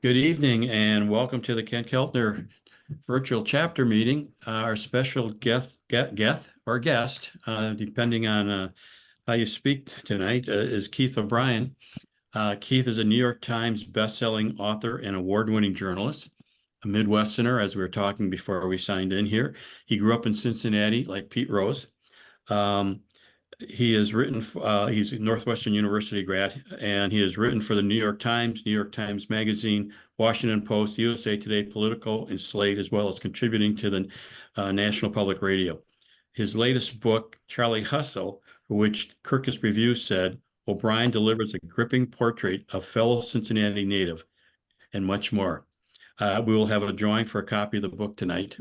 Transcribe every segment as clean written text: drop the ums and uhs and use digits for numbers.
Good evening and welcome to the Ken Keltner virtual chapter meeting. Our special guest, depending on how you speak tonight, is Keith O'Brien. Keith is a New York Times bestselling author and award-winning journalist, a Midwesterner, as we were talking before we signed in here. He grew up in Cincinnati like Pete Rose. He has written, he's a Northwestern University grad, and he has written for the New York Times Magazine, Washington Post, USA Today, Politico, and Slate, as well as contributing to the National Public Radio. His latest book, Charlie Hustle, for which Kirkus Review said, O'Brien delivers a gripping portrait of fellow Cincinnati native, and much more. We will have a drawing for a copy of the book tonight.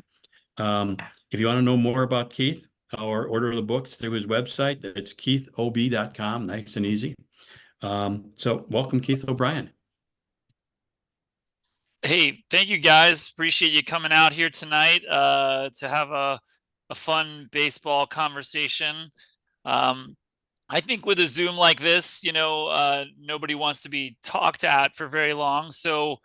If you want to know more about Keith, or order the books through his website, it's keithob.com, nice and easy. So welcome, Keith O'Brien. Hey, thank you guys. Appreciate you coming out here tonight to have a fun baseball conversation. I think with a Zoom like this, nobody wants to be talked at for very long. So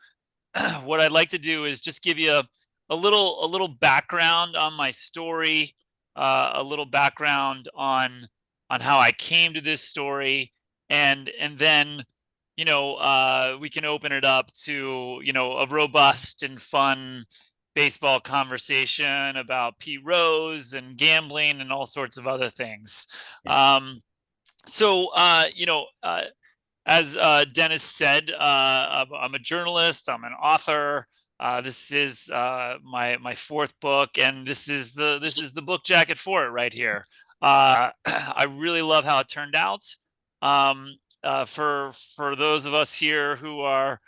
what I'd like to do is just give you a little background on my story, a little background on how I came to this story, and then we can open it up to a robust and fun baseball conversation about Pete Rose and gambling and all sorts of other things. As Dennis said, I'm a journalist, I'm an author. This is my fourth book, and this is the book jacket for it right here. I really love how it turned out. For those of us here who are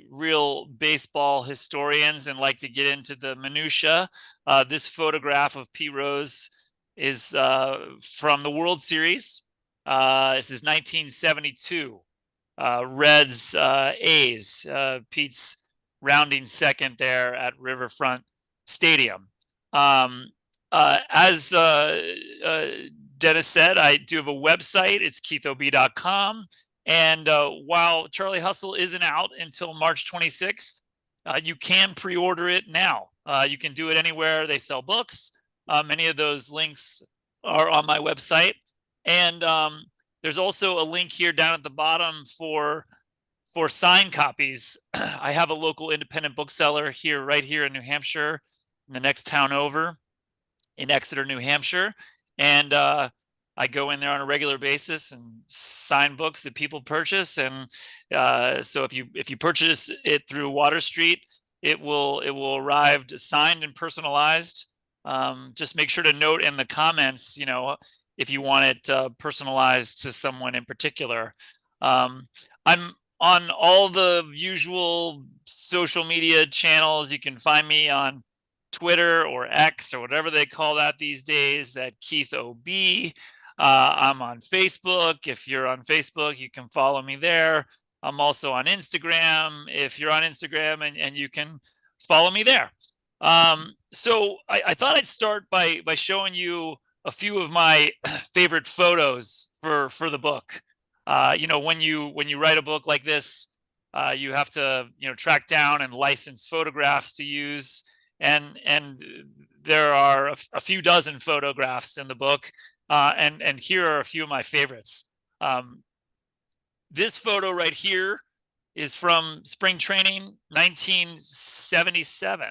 real baseball historians and like to get into the minutia, this photograph of Pete Rose is from the World Series. This is 1972. Reds A's. Pete's rounding second there at Riverfront Stadium. As Dennis said, I do have a website. It's keithob.com. And while Charlie Hustle isn't out until March 26th, you can pre-order it now. You can do it anywhere they sell books. Many of those links are on my website. And there's also a link here down at the bottom for signed copies. I have a local independent bookseller right here in New Hampshire, in the next town over, in Exeter, New Hampshire. And I go in there on a regular basis and sign books that people purchase. And so if you purchase it through Water Street, it will arrive signed and personalized. Just make sure to note in the comments, if you want it personalized to someone in particular. I'm on all the usual social media channels. You can find me on Twitter or X or whatever they call that these days at Keith OB. I'm on Facebook. If you're on Facebook, you can follow me there. I'm also on Instagram. If you're on Instagram, and you can follow me there. So I thought I'd start by showing you a few of my favorite photos for the book. When you write a book like this, you have to track down and license photographs to use, and there are a few dozen photographs in the book, and here are a few of my favorites. This photo right here is from spring training 1977.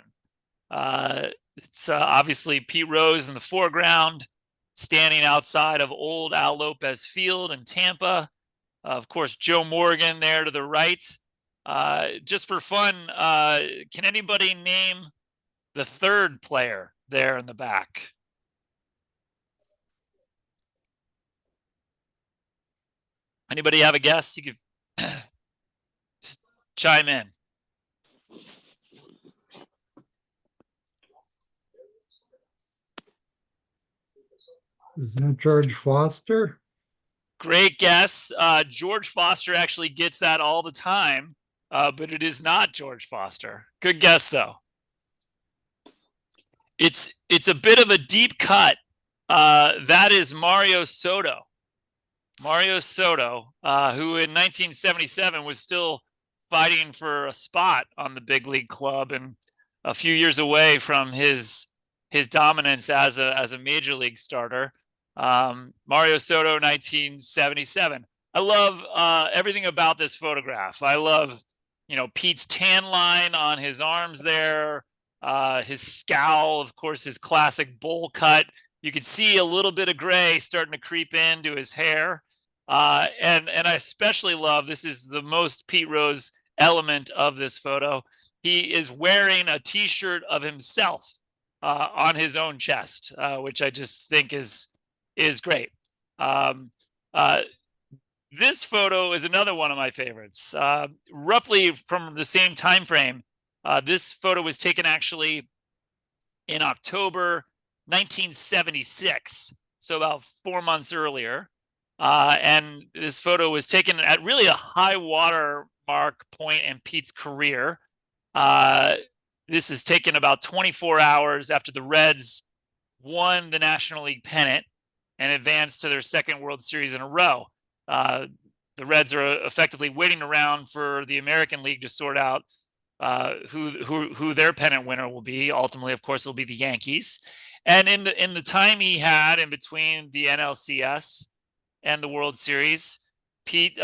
It's obviously Pete Rose in the foreground, standing outside of old Al Lopez Field in Tampa. Of course, Joe Morgan there to the right. Just for fun, can anybody name the third player there in the back? Anybody have a guess? You could just chime in. Is that George Foster? Great guess. George Foster actually gets that all the time, but it is not George Foster. Good guess, though. It's a bit of a deep cut. That is Mario Soto. Mario Soto, who in 1977 was still fighting for a spot on the big league club and a few years away from his dominance as a major league starter. Mario Soto, 1977. I love everything about this photograph. I love, Pete's tan line on his arms there, his scowl, of course, his classic bowl cut. You can see a little bit of gray starting to creep into his hair. And I especially love, this is the most Pete Rose element of this photo. He is wearing a t-shirt of himself on his own chest, which I just think is great. This photo is another one of my favorites. Roughly from the same time frame, this photo was taken actually in October 1976, so about 4 months earlier. And this photo was taken at really a high water mark point in Pete's career. This is taken about 24 hours after the Reds won the National League pennant and advanced to their second World Series in a row. The Reds are effectively waiting around for the American League to sort out who their pennant winner will be. Ultimately, of course, it will be the Yankees. And in the time he had in between the NLCS and the World Series, Pete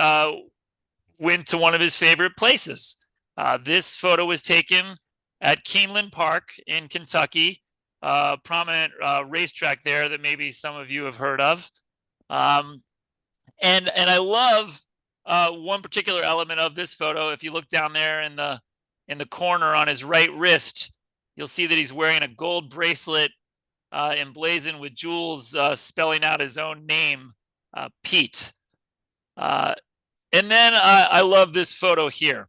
went to one of his favorite places. This photo was taken at Keeneland Park in Kentucky, prominent racetrack there that maybe some of you have heard of. And I love one particular element of this photo. If you look down there in the corner on his right wrist, you'll see that he's wearing a gold bracelet emblazoned with jewels spelling out his own name, Pete. And then I love this photo here.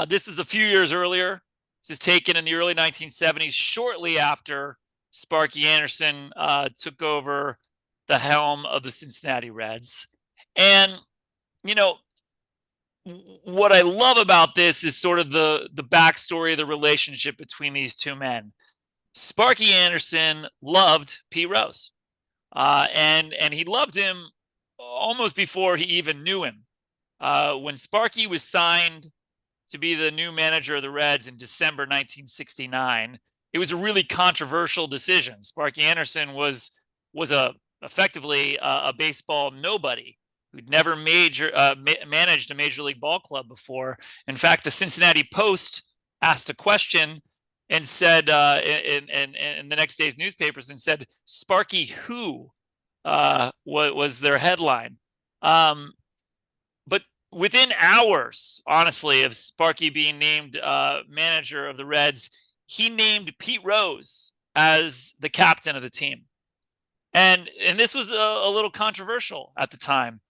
This is a few years earlier. This is taken in the early 1970s, shortly after Sparky Anderson took over the helm of the Cincinnati Reds. And, what I love about this is sort of the backstory, the relationship between these two men. Sparky Anderson loved Pete Rose, and he loved him almost before he even knew him. When Sparky was signed to be the new manager of the Reds in December 1969, it was a really controversial decision. Sparky Anderson was effectively a baseball nobody who'd never managed a major league ball club before. In fact, the Cincinnati Post asked a question and said in the next day's newspapers and said, "Sparky who?" Was their headline. But within hours, honestly, of Sparky being named manager of the Reds, he named Pete Rose as the captain of the team. And this was a little controversial at the time.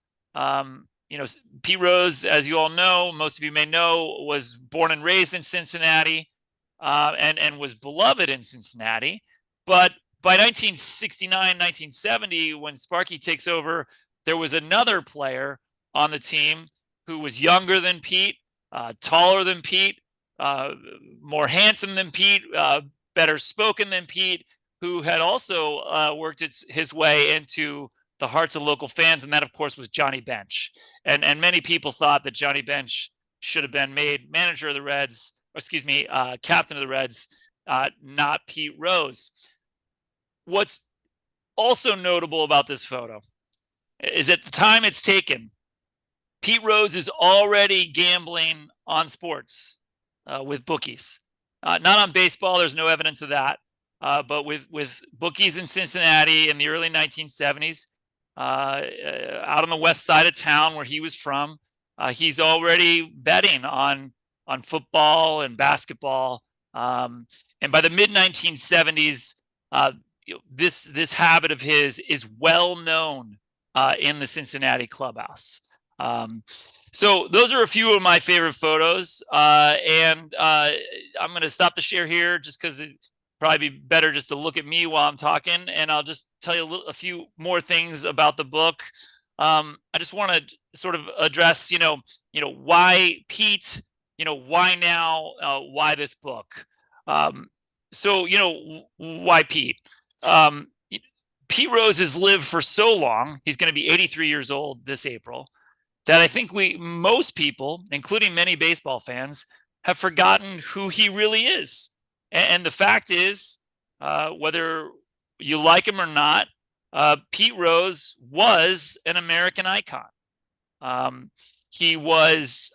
Pete Rose, as you all know, most of you may know, was born and raised in Cincinnati and was beloved in Cincinnati. But by 1969, 1970, when Sparky takes over, there was another player on the team who was younger than Pete, taller than Pete, more handsome than Pete, better spoken than Pete, who had also worked his way into the hearts of local fans, and that, of course, was Johnny Bench. And many people thought that Johnny Bench should have been made manager of the Reds, captain of the Reds, not Pete Rose. What's also notable about this photo is at the time it's taken, Pete Rose is already gambling on sports with bookies. Not on baseball, there's no evidence of that, but with bookies in Cincinnati in the early 1970s, out on the west side of town where he was from, he's already betting on football and basketball. And by the mid 1970s, this habit of his is well known in the Cincinnati clubhouse. So those are a few of my favorite photos, and I'm going to stop the share here just because it'd probably be better just to look at me while I'm talking, and I'll just tell you a few more things about the book. I just want to sort of address, why Pete, why now, why this book. So, why Pete? Pete Rose has lived for so long. He's going to be 83 years old this April. that I think most people, including many baseball fans, have forgotten who he really is. And the fact is, whether you like him or not, Pete Rose was an American icon. He was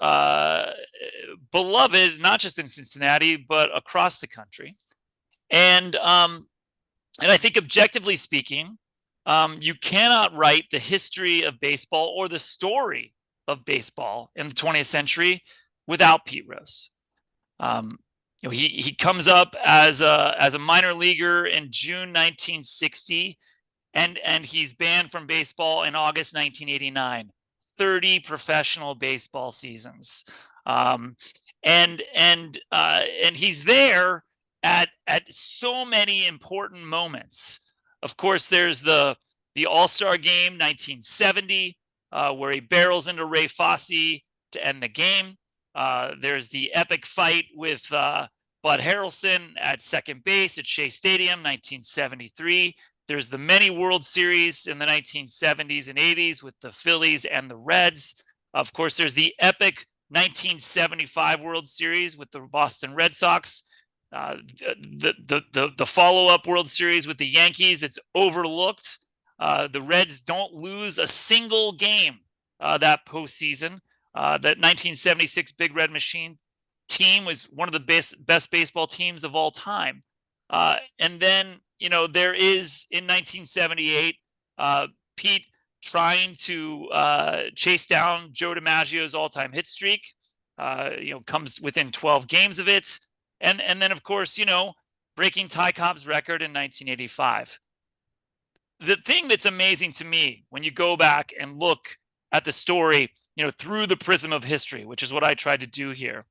beloved not just in Cincinnati but across the country, and I think objectively speaking, you cannot write the history of baseball or the story of baseball in the 20th century without Pete Rose. He comes up as a minor leaguer in June 1960, and he's banned from baseball in August 1989. 30 professional baseball seasons, and he's there at so many important moments. Of course, there's the All-Star Game 1970, where he barrels into Ray Fosse to end the game. There's the epic fight with Bud Harrelson at second base at Shea Stadium 1973. There's the many World Series in the 1970s and 80s with the Phillies and the Reds. Of course, there's the epic 1975 World Series with the Boston Red Sox. The follow-up World Series with the Yankees, it's overlooked. The Reds don't lose a single game that postseason. That 1976 Big Red Machine team was one of the best baseball teams of all time. And then, there is in 1978, Pete trying to chase down Joe DiMaggio's all-time hit streak, comes within 12 games of it. And then, of course, breaking Ty Cobb's record in 1985. The thing that's amazing to me when you go back and look at the story, through the prism of history, which is what I tried to do here,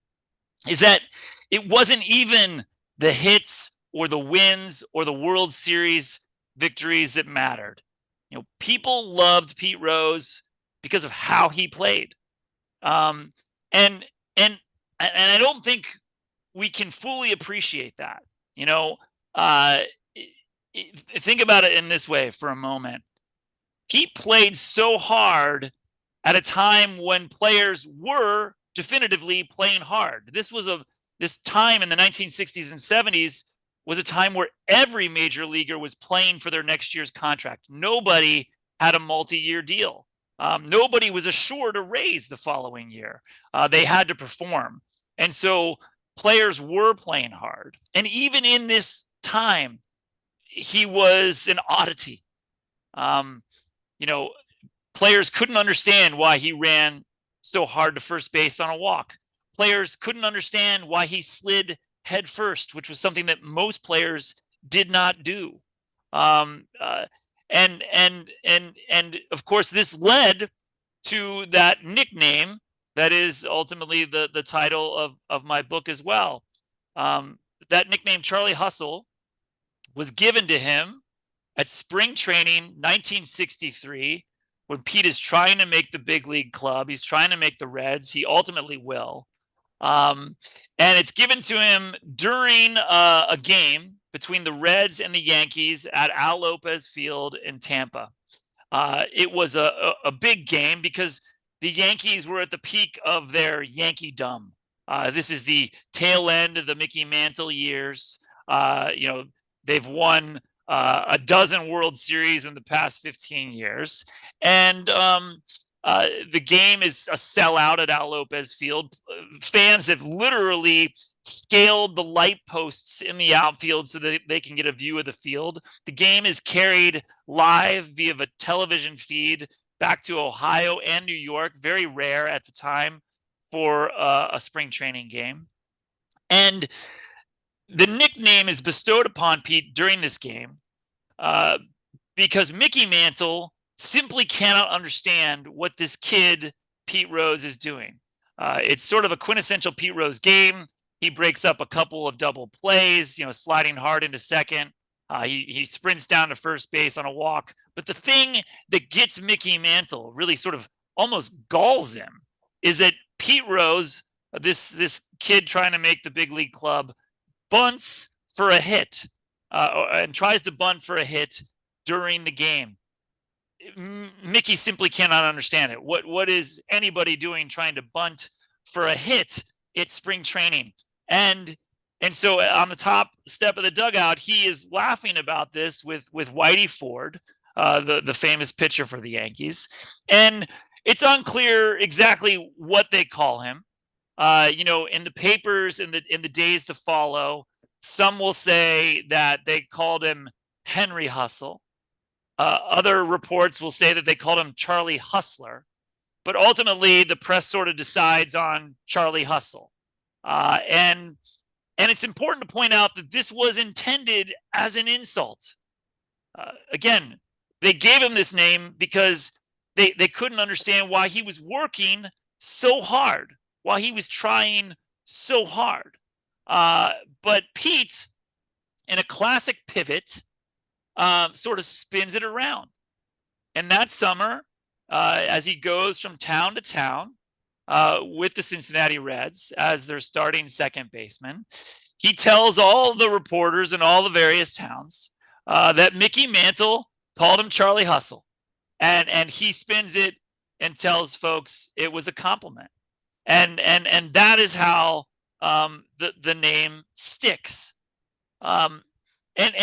is that it wasn't even the hits or the wins or the World Series victories that mattered. People loved Pete Rose because of how he played. And I don't think we can fully appreciate that. Think about it in this way for a moment. He played so hard at a time when players were definitively playing hard. This time in the 1960s and 70s was a time where every major leaguer was playing for their next year's contract. Nobody had a multi-year deal. Nobody was assured a raise the following year. They had to perform. And so players were playing hard. And even in this time, he was an oddity. Players couldn't understand why he ran so hard to first base on a walk. Players couldn't understand why he slid head first, which was something that most players did not do. And of course, this led to that nickname that is ultimately the title of my book as well. That nickname, Charlie Hustle, was given to him at spring training 1963, when Pete is trying to make the big league club. He's trying to make the Reds. He ultimately will. And it's given to him during a game between the Reds and the Yankees at Al Lopez Field in Tampa. It was a big game because the Yankees were at the peak of their Yankee-dom. This is the tail end of the Mickey Mantle years. They've won a dozen World Series in the past 15 years. And the game is a sellout at Al Lopez Field. Fans have literally scaled the light posts in the outfield so that they can get a view of the field. The game is carried live via a television feed back to Ohio and New York, very rare at the time for a spring training game. And the nickname is bestowed upon Pete during this game because Mickey Mantle simply cannot understand what this kid, Pete Rose, is doing. It's sort of a quintessential Pete Rose game. He breaks up a couple of double plays, sliding hard into second. He sprints down to first base on a walk. But the thing that gets Mickey Mantle, really sort of almost galls him, is that Pete Rose, this kid trying to make the big league club, bunts for a hit and tries to bunt for a hit during the game. Mickey simply cannot understand it. What is anybody doing trying to bunt for a hit at spring training? And so on the top step of the dugout, he is laughing about this with Whitey Ford, the famous pitcher for the Yankees. And it's unclear exactly what they call him. In the papers in the days to follow, some will say that they called him Henry Hustle. Other reports will say that they called him Charlie Hustler, but ultimately the press sort of decides on Charlie Hustle. And it's important to point out that this was intended as an insult. Again, they gave him this name because they couldn't understand why he was working so hard, why he was trying so hard. But Pete, in a classic pivot, sort of spins it around. And that summer, as he goes from town to town with the Cincinnati Reds as their starting second baseman, he tells all the reporters in all the various towns that Mickey Mantle called him Charlie Hustle. And he spins it and tells folks it was a compliment. And that is how the name sticks. And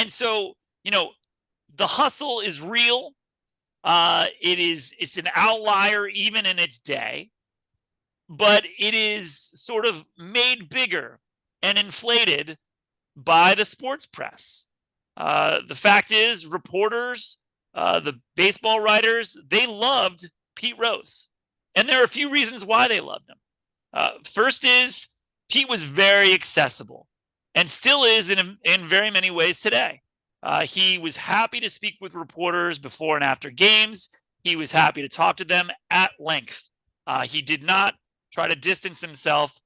so, the hustle is real. It's an outlier even in its day, but it is sort of made bigger and inflated by the sports press. The fact is, reporters, the baseball writers, they loved Pete Rose. And there are a few reasons why they loved him. First is Pete was very accessible and still is in very many ways today. He was happy to speak with reporters before and after games. He was happy to talk to them at length. He did not try to distance himself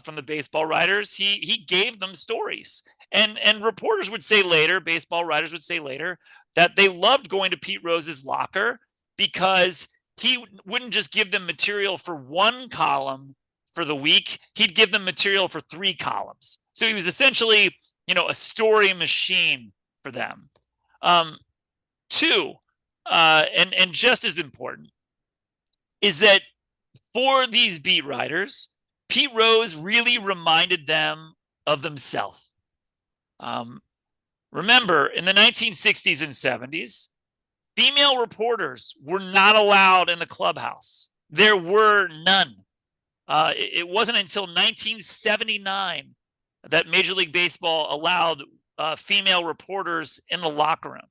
from the baseball writers. He gave them stories. And reporters would say later, baseball writers would say later, that they loved going to Pete Rose's locker because he wouldn't just give them material for one column for the week. He'd give them material for 3 columns. So he was essentially, a story machine for them. 2, and just as important, is that for these beat writers, Pete Rose really reminded them of themselves. Remember, in the 1960s and 70s, female reporters were not allowed in the clubhouse. There were none. It wasn't until 1979 that Major League Baseball allowed female reporters in the locker room.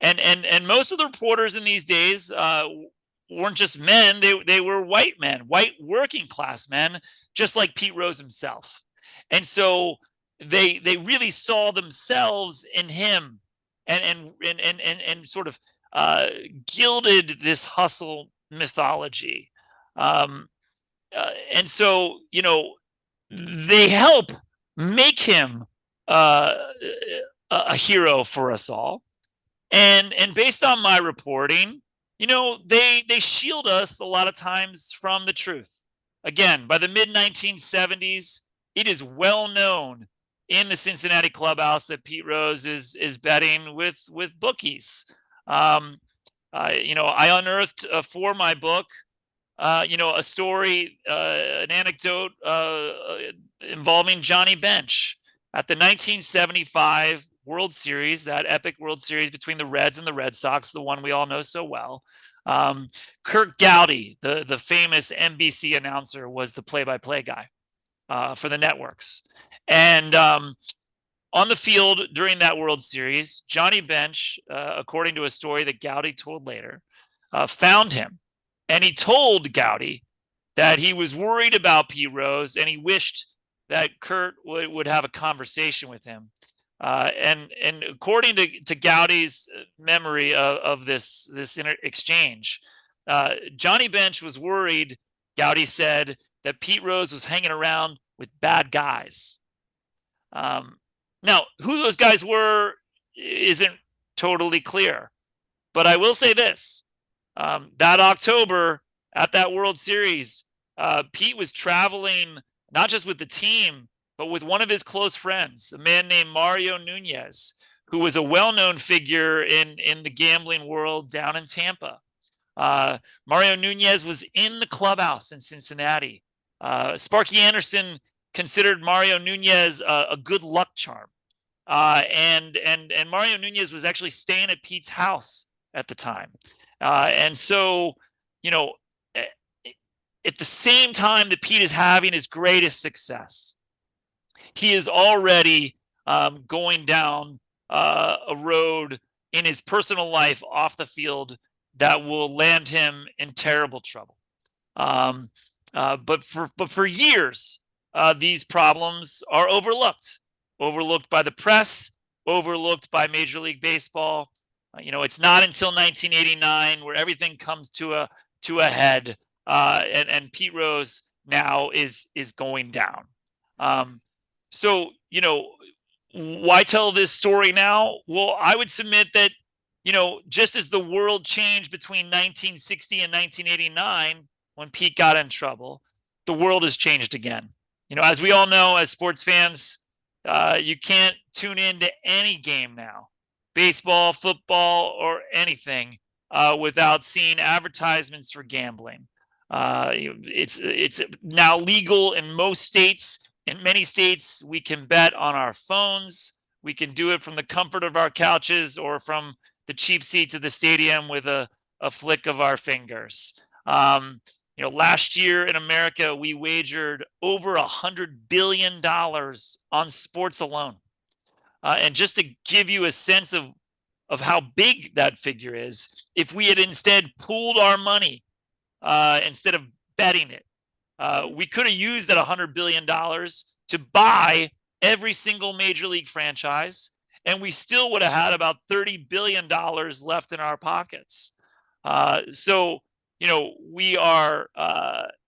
And most of the reporters in these days weren't just men, they were white men, white working class men, just like Pete Rose himself. And so they really saw themselves in him and sort of gilded this hustle mythology. And so, they help make him a hero for us all. And based on my reporting, they shield us a lot of times from the truth. Again, by the mid 1970s, it is well known in the Cincinnati clubhouse that Pete Rose is betting with bookies. I unearthed for my book, a story, an anecdote involving Johnny Bench at the 1975 World Series, that epic World Series between the Reds and the Red Sox, the one we all know so well. Kirk Gowdy, the famous NBC announcer, was the play-by-play guy for the networks. And on the field during that World Series, Johnny Bench, according to a story that Gowdy told later, found him. And he told Gowdy that he was worried about Pete Rose and he wished that Kurt would have a conversation with him. And according to Gowdy's memory of this exchange, Johnny Bench was worried, Gowdy said, that Pete Rose was hanging around with bad guys. Now, who those guys were isn't totally clear. But I will say this. That October at that World Series, Pete was traveling not just with the team, but with one of his close friends, a man named Mario Nunez, who was a well-known figure in the gambling world down in Tampa. Mario Nunez was in the clubhouse in Cincinnati. Sparky Anderson considered Mario Nunez a good luck charm. And Mario Nunez was actually staying at Pete's house at the time. And so, you know, at the same time that Pete is having his greatest success, he is already going down a road in his personal life off the field that will land him in terrible trouble. But for years, these problems are overlooked by the press, overlooked by Major League Baseball. It's not until 1989 where everything comes to a head, and Pete Rose now is going down. So, why tell this story now? Well, I would submit that, just as the world changed between 1960 and 1989, when Pete got in trouble, the world has changed again. As we all know, as sports fans, you can't tune into any game now, baseball, football, or anything, without seeing advertisements for gambling. It's now legal in most states. In many states, we can bet on our phones. We can do it from the comfort of our couches or from the cheap seats of the stadium with a flick of our fingers. Last year in America, we wagered over $100 billion on sports alone. And just to give you a sense of how big that figure is, if we had instead pooled our money instead of betting it, we could have used that $100 billion to buy every single major league franchise, and we still would have had about $30 billion left in our pockets. So, we are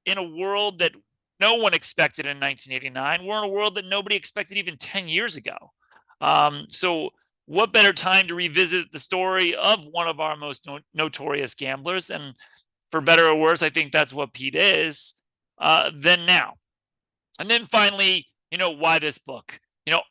in a world that no one expected in 1989. We're in a world that nobody expected even 10 years ago. So what better time to revisit the story of one of our most notorious gamblers? And for better or worse, I think that's what Pete is, than now. And then finally, why this book?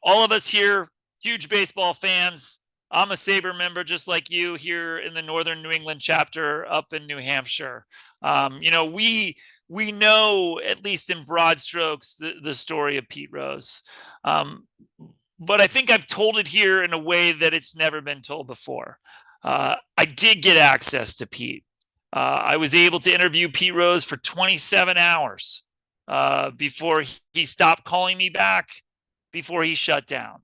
All of us here, huge baseball fans. I'm a SABR member just like you here in the Northern New England chapter up in New Hampshire. We know, at least in broad strokes, the story of Pete Rose. But I think I've told it here in a way that it's never been told before. I did get access to Pete. I was able to interview Pete Rose for 27 hours before he stopped calling me back, before he shut down.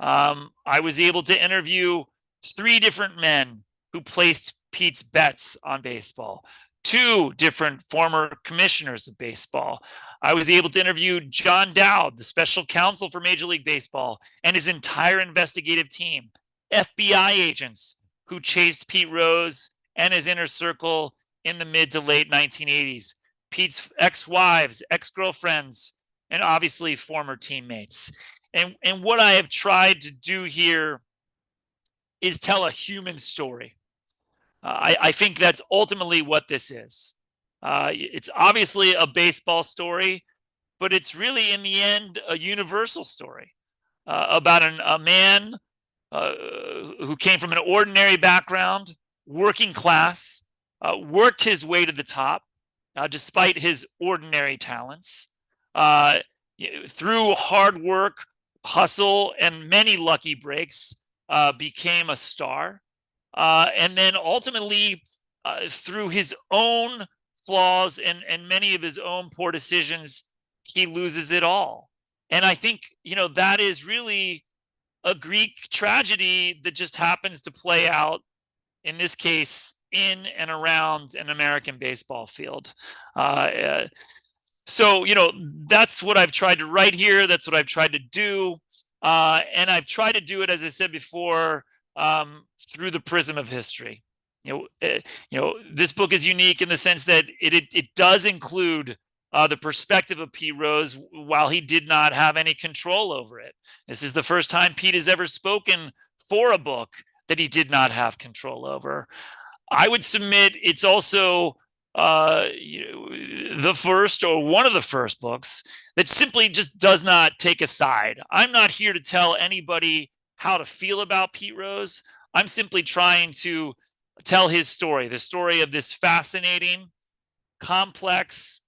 I was able to interview 3 different men who placed Pete's bets on baseball, 2 different former commissioners of baseball. I was able to interview John Dowd, the special counsel for Major League Baseball, and his entire investigative team, FBI agents who chased Pete Rose and his inner circle in the mid to late 1980s, Pete's ex-wives, ex-girlfriends, and obviously former teammates. And what I have tried to do here is tell a human story. I think that's ultimately what this is. It's obviously a baseball story, but it's really, in the end, a universal story about a man who came from an ordinary background, working class, worked his way to the top despite his ordinary talents, through hard work, hustle, and many lucky breaks, became a star. And then ultimately, through his own flaws and many of his own poor decisions, he loses it all. And I think, that is really a Greek tragedy that just happens to play out, in this case, in and around an American baseball field. So, that's what I've tried to write here. That's what I've tried to do. And I've tried to do it, as I said before, through the prism of history. This book is unique in the sense that it does include the perspective of Pete Rose while he did not have any control over it. This is the first time Pete has ever spoken for a book that he did not have control over. I would submit it's also the first, or one of the first books that simply just does not take a side. I'm not here to tell anybody how to feel about Pete Rose. I'm simply trying to tell his story, the story of this fascinating, complex,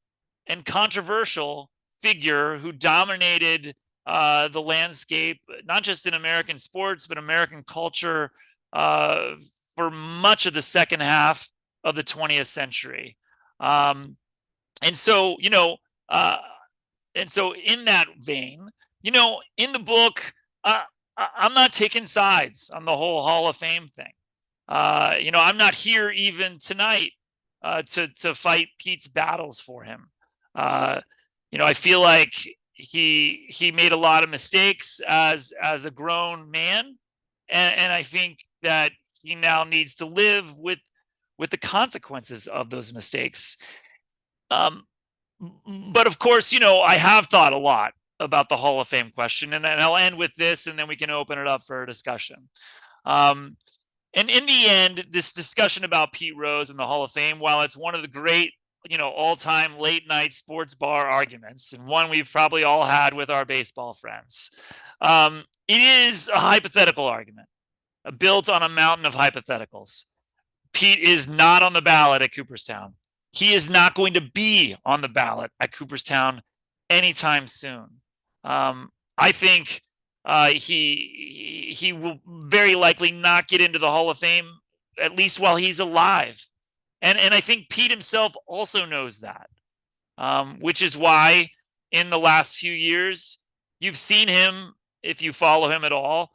and controversial figure who dominated the landscape, not just in American sports, but American culture for much of the second half of the 20th century. And so, in that vein, in the book, I'm not taking sides on the whole Hall of Fame thing. I'm not here even tonight to fight Pete's battles for him. I feel like he made a lot of mistakes as a grown man, and I think that he now needs to live with the consequences of those mistakes. But of course, I have thought a lot about the Hall of Fame question, and I'll end with this, and then we can open it up for a discussion. And in the end, this discussion about Pete Rose and the Hall of Fame, while it's one of the great, all-time late-night sports bar arguments, and one we've probably all had with our baseball friends, it is a hypothetical argument built on a mountain of hypotheticals. Pete is not on the ballot at Cooperstown. He is not going to be on the ballot at Cooperstown anytime soon. I think he will very likely not get into the Hall of Fame, at least while he's alive. And I think Pete himself also knows that, which is why in the last few years, you've seen him, if you follow him at all,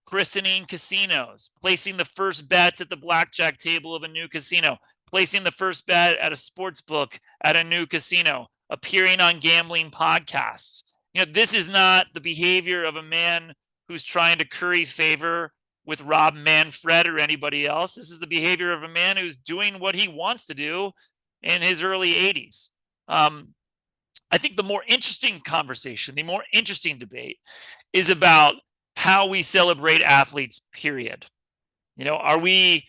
christening casinos, placing the first bet at the blackjack table of a new casino, placing the first bet at a sports book at a new casino, appearing on gambling podcasts. This is not the behavior of a man who's trying to curry favor with Rob Manfred or anybody else. This is the behavior of a man who's doing what he wants to do in his early 80s. I think the more interesting conversation, the more interesting debate is about how we celebrate athletes, period. Are we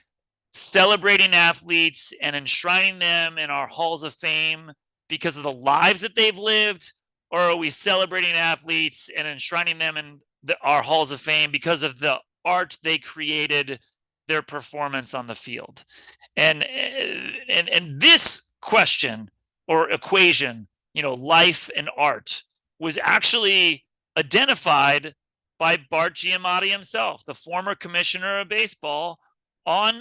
celebrating athletes and enshrining them in our halls of fame because of the lives that they've lived? Or are we celebrating athletes and enshrining them in our halls of fame because of the art they created, their performance on the field? And this question or equation, life and art, was actually identified by Bart Giamatti himself, the former commissioner of baseball, on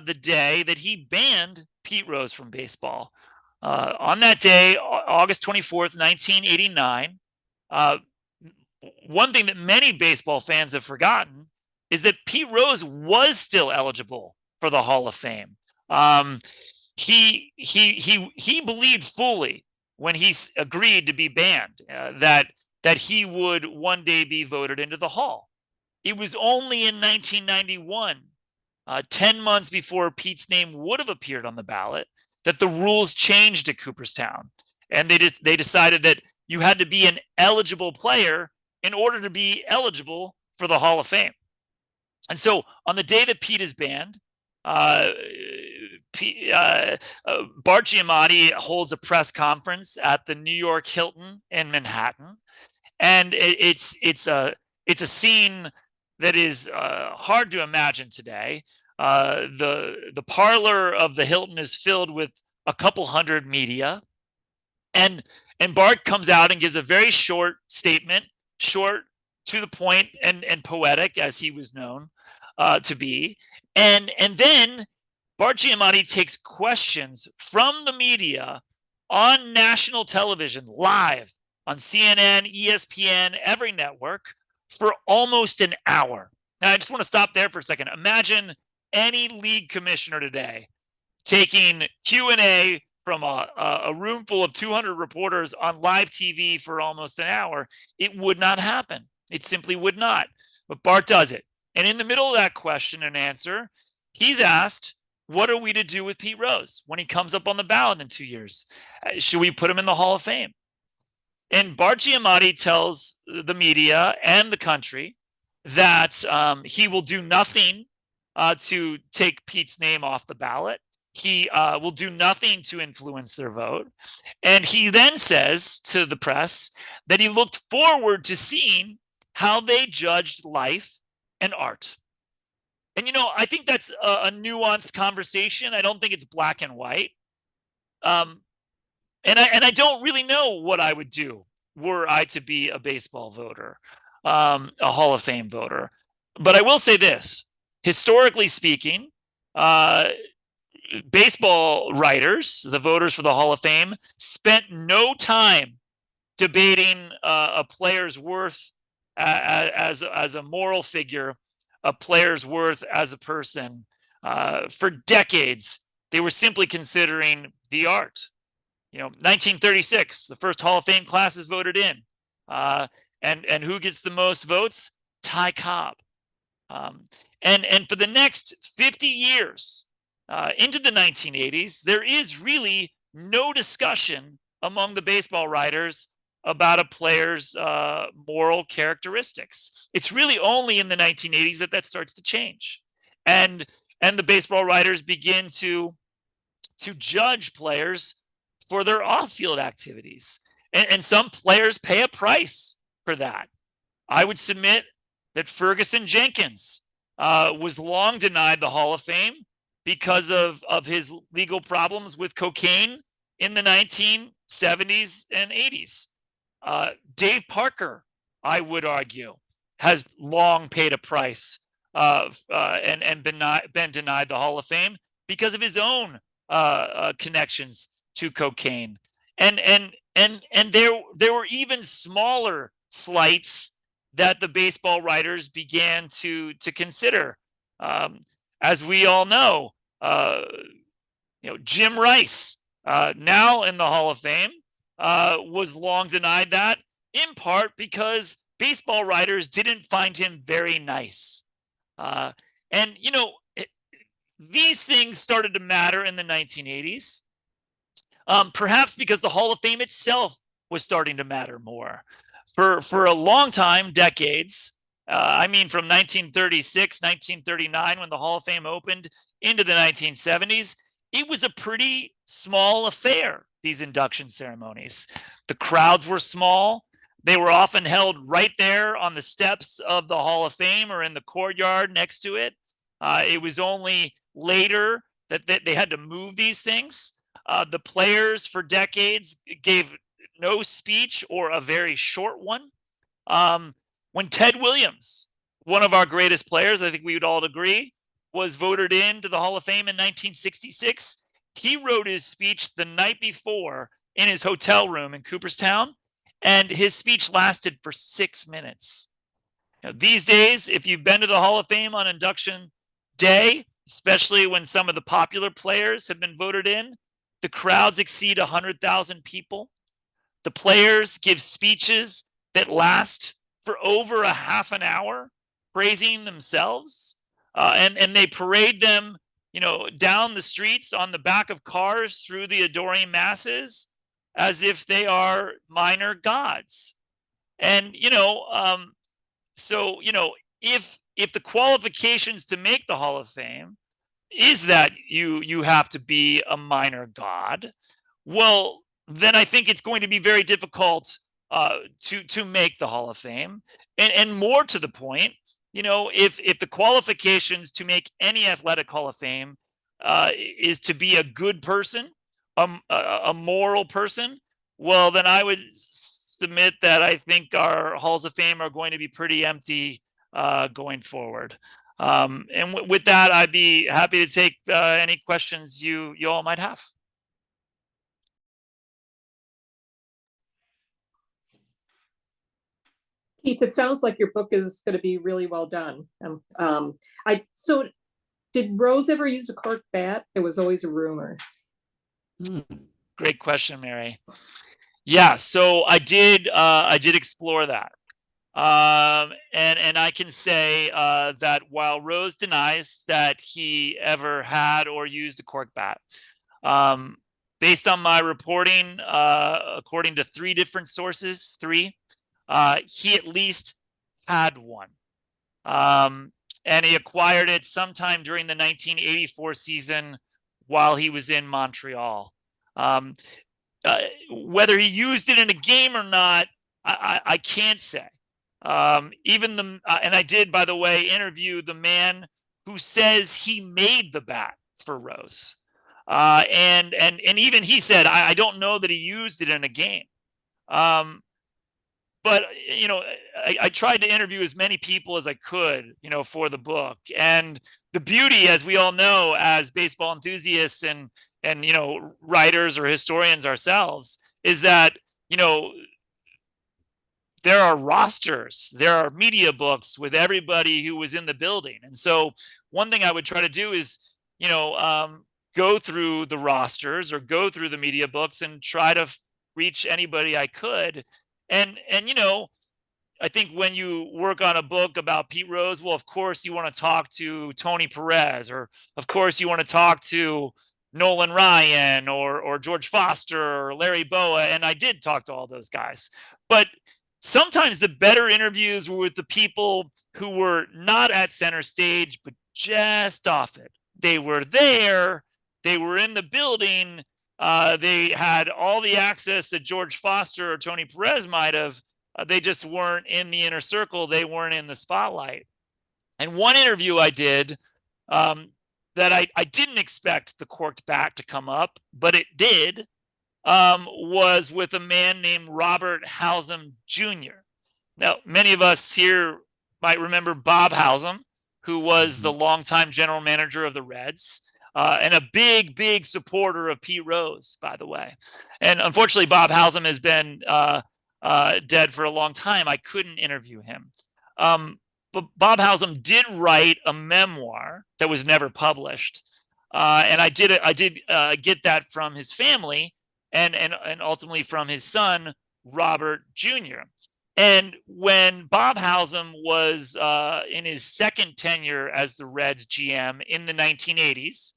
the day that he banned Pete Rose from baseball. On that day, August 24th, 1989, one thing that many baseball fans have forgotten is that Pete Rose was still eligible for the Hall of Fame. He believed fully when he agreed to be banned that he would one day be voted into the Hall. It was only in 1991, 10 months before Pete's name would have appeared on the ballot, that the rules changed at Cooperstown. And they decided that you had to be an eligible player in order to be eligible for the Hall of Fame. And so on the day that Pete is banned, Bart Giamatti holds a press conference at the New York Hilton in Manhattan. And it's a scene that is hard to imagine today. The parlor of the Hilton is filled with a couple hundred media, and Bart comes out and gives a very short statement, short, to the point, and poetic, as he was known to be. And then Bart Giamatti takes questions from the media on national television, live on CNN, ESPN, every network, for almost an hour. Now, I just want to stop there for a second. Imagine any league commissioner today taking Q&A from a room full of 200 reporters on live TV for almost an hour. It would not happen. It simply would not. But Bart does it. And in the middle of that question and answer, he's asked, what are we to do with Pete Rose when he comes up on the ballot in 2 years? Should we put him in the Hall of Fame? And Bart Giamatti tells the media and the country that he will do nothing to take Pete's name off the ballot. He will do nothing to influence their vote. And he then says to the press that he looked forward to seeing how they judged life and art. And, I think that's a nuanced conversation. I don't think it's black and white. And I don't really know what I would do were I to be a baseball voter, a Hall of Fame voter. But I will say this: historically speaking, baseball writers, the voters for the Hall of Fame, spent no time debating a player's worth as a moral figure, a player's worth as a person. For decades, they were simply considering the art. 1936, the first Hall of Fame class is voted in. And who gets the most votes? Ty Cobb. And for the next 50 years, into the 1980s, there is really no discussion among the baseball writers about a player's moral characteristics. It's really only in the 1980s that starts to change. And the baseball writers begin to judge players for their off-field activities. And some players pay a price for that. I would submit that Ferguson Jenkins was long denied the Hall of Fame because of his legal problems with cocaine in the 1970s and 80s. Dave Parker, I would argue, has long paid a price and been denied the Hall of Fame because of his own connections to cocaine. And there were even smaller slights that the baseball writers began to consider. As we all know, Jim Rice, now in the Hall of Fame, was long denied that, in part because baseball writers didn't find him very nice. These things started to matter in the 1980s, perhaps because the Hall of Fame itself was starting to matter more. For a long time, decades, from 1936, 1939, when the Hall of Fame opened, into the 1970s, it was a pretty small affair, these induction ceremonies. The crowds were small. They were often held right there on the steps of the Hall of Fame or in the courtyard next to it. It was only later that they had to move these things. The players for decades gave no speech or a very short one. When Ted Williams, one of our greatest players, I think we would all agree, was voted into the Hall of Fame in 1966, he wrote his speech the night before in his hotel room in Cooperstown, and his speech lasted for 6 minutes. These days, if you've been to the Hall of Fame on induction day, especially when some of the popular players have been voted in, the crowds exceed 100,000 people. The players give speeches that last for over a half an hour, praising themselves, and they parade them, down the streets on the back of cars through the adoring masses as if they are minor gods. And if the qualifications to make the Hall of Fame is that you have to be a minor god, well, then I think it's going to be very difficult to make the Hall of Fame. And more to the point, if the qualifications to make any athletic Hall of Fame is to be a good person, a moral person, well, then I would submit that I think our Halls of Fame are going to be pretty empty going forward. And with that, I'd be happy to take any questions you all might have. Keith, it sounds like your book is going to be really well done. So did Rose ever use a cork bat? It was always a rumor. Great question, Mary. Yeah, so I did explore that. And I can say that while Rose denies that he ever had or used a cork bat, based on my reporting, according to 3 different sources, he at least had one. And he acquired it sometime during the 1984 season while he was in Montreal. Whether he used it in a game or not, I can't say. Even and I did, by the way, interview the man who says he made the bat for Rose. And even he said, I don't know that he used it in a game. But I tried to interview as many people as I could, for the book. And the beauty, as we all know, as baseball enthusiasts and writers or historians ourselves, is that there are rosters, there are media books with everybody who was in the building. And so one thing I would try to do is go through the rosters or go through the media books and try to reach anybody I could. And I think when you work on a book about Pete Rose, well, of course you want to talk to Tony Perez, or of course you want to talk to Nolan Ryan or George Foster or Larry Boa. And I did talk to all those guys. But sometimes the better interviews were with the people who were not at center stage, but just off it. They were there. They were in the building. They had all the access that George Foster or Tony Perez might have. They just weren't in the inner circle. They weren't in the spotlight. And one interview I did that I didn't expect the corked bat to come up, but it did, was with a man named Robert Halsam Jr. Now, many of us here might remember Bob Halsam, who was the longtime general manager of the Reds. And a big, big supporter of Pete Rose, by the way. And unfortunately, Bob Halsam has been dead for a long time. I couldn't interview him. But Bob Halsam did write a memoir that was never published. And I did get that from his family and ultimately from his son, Robert Jr. And when Bob Halsam was in his second tenure as the Reds GM in the 1980s,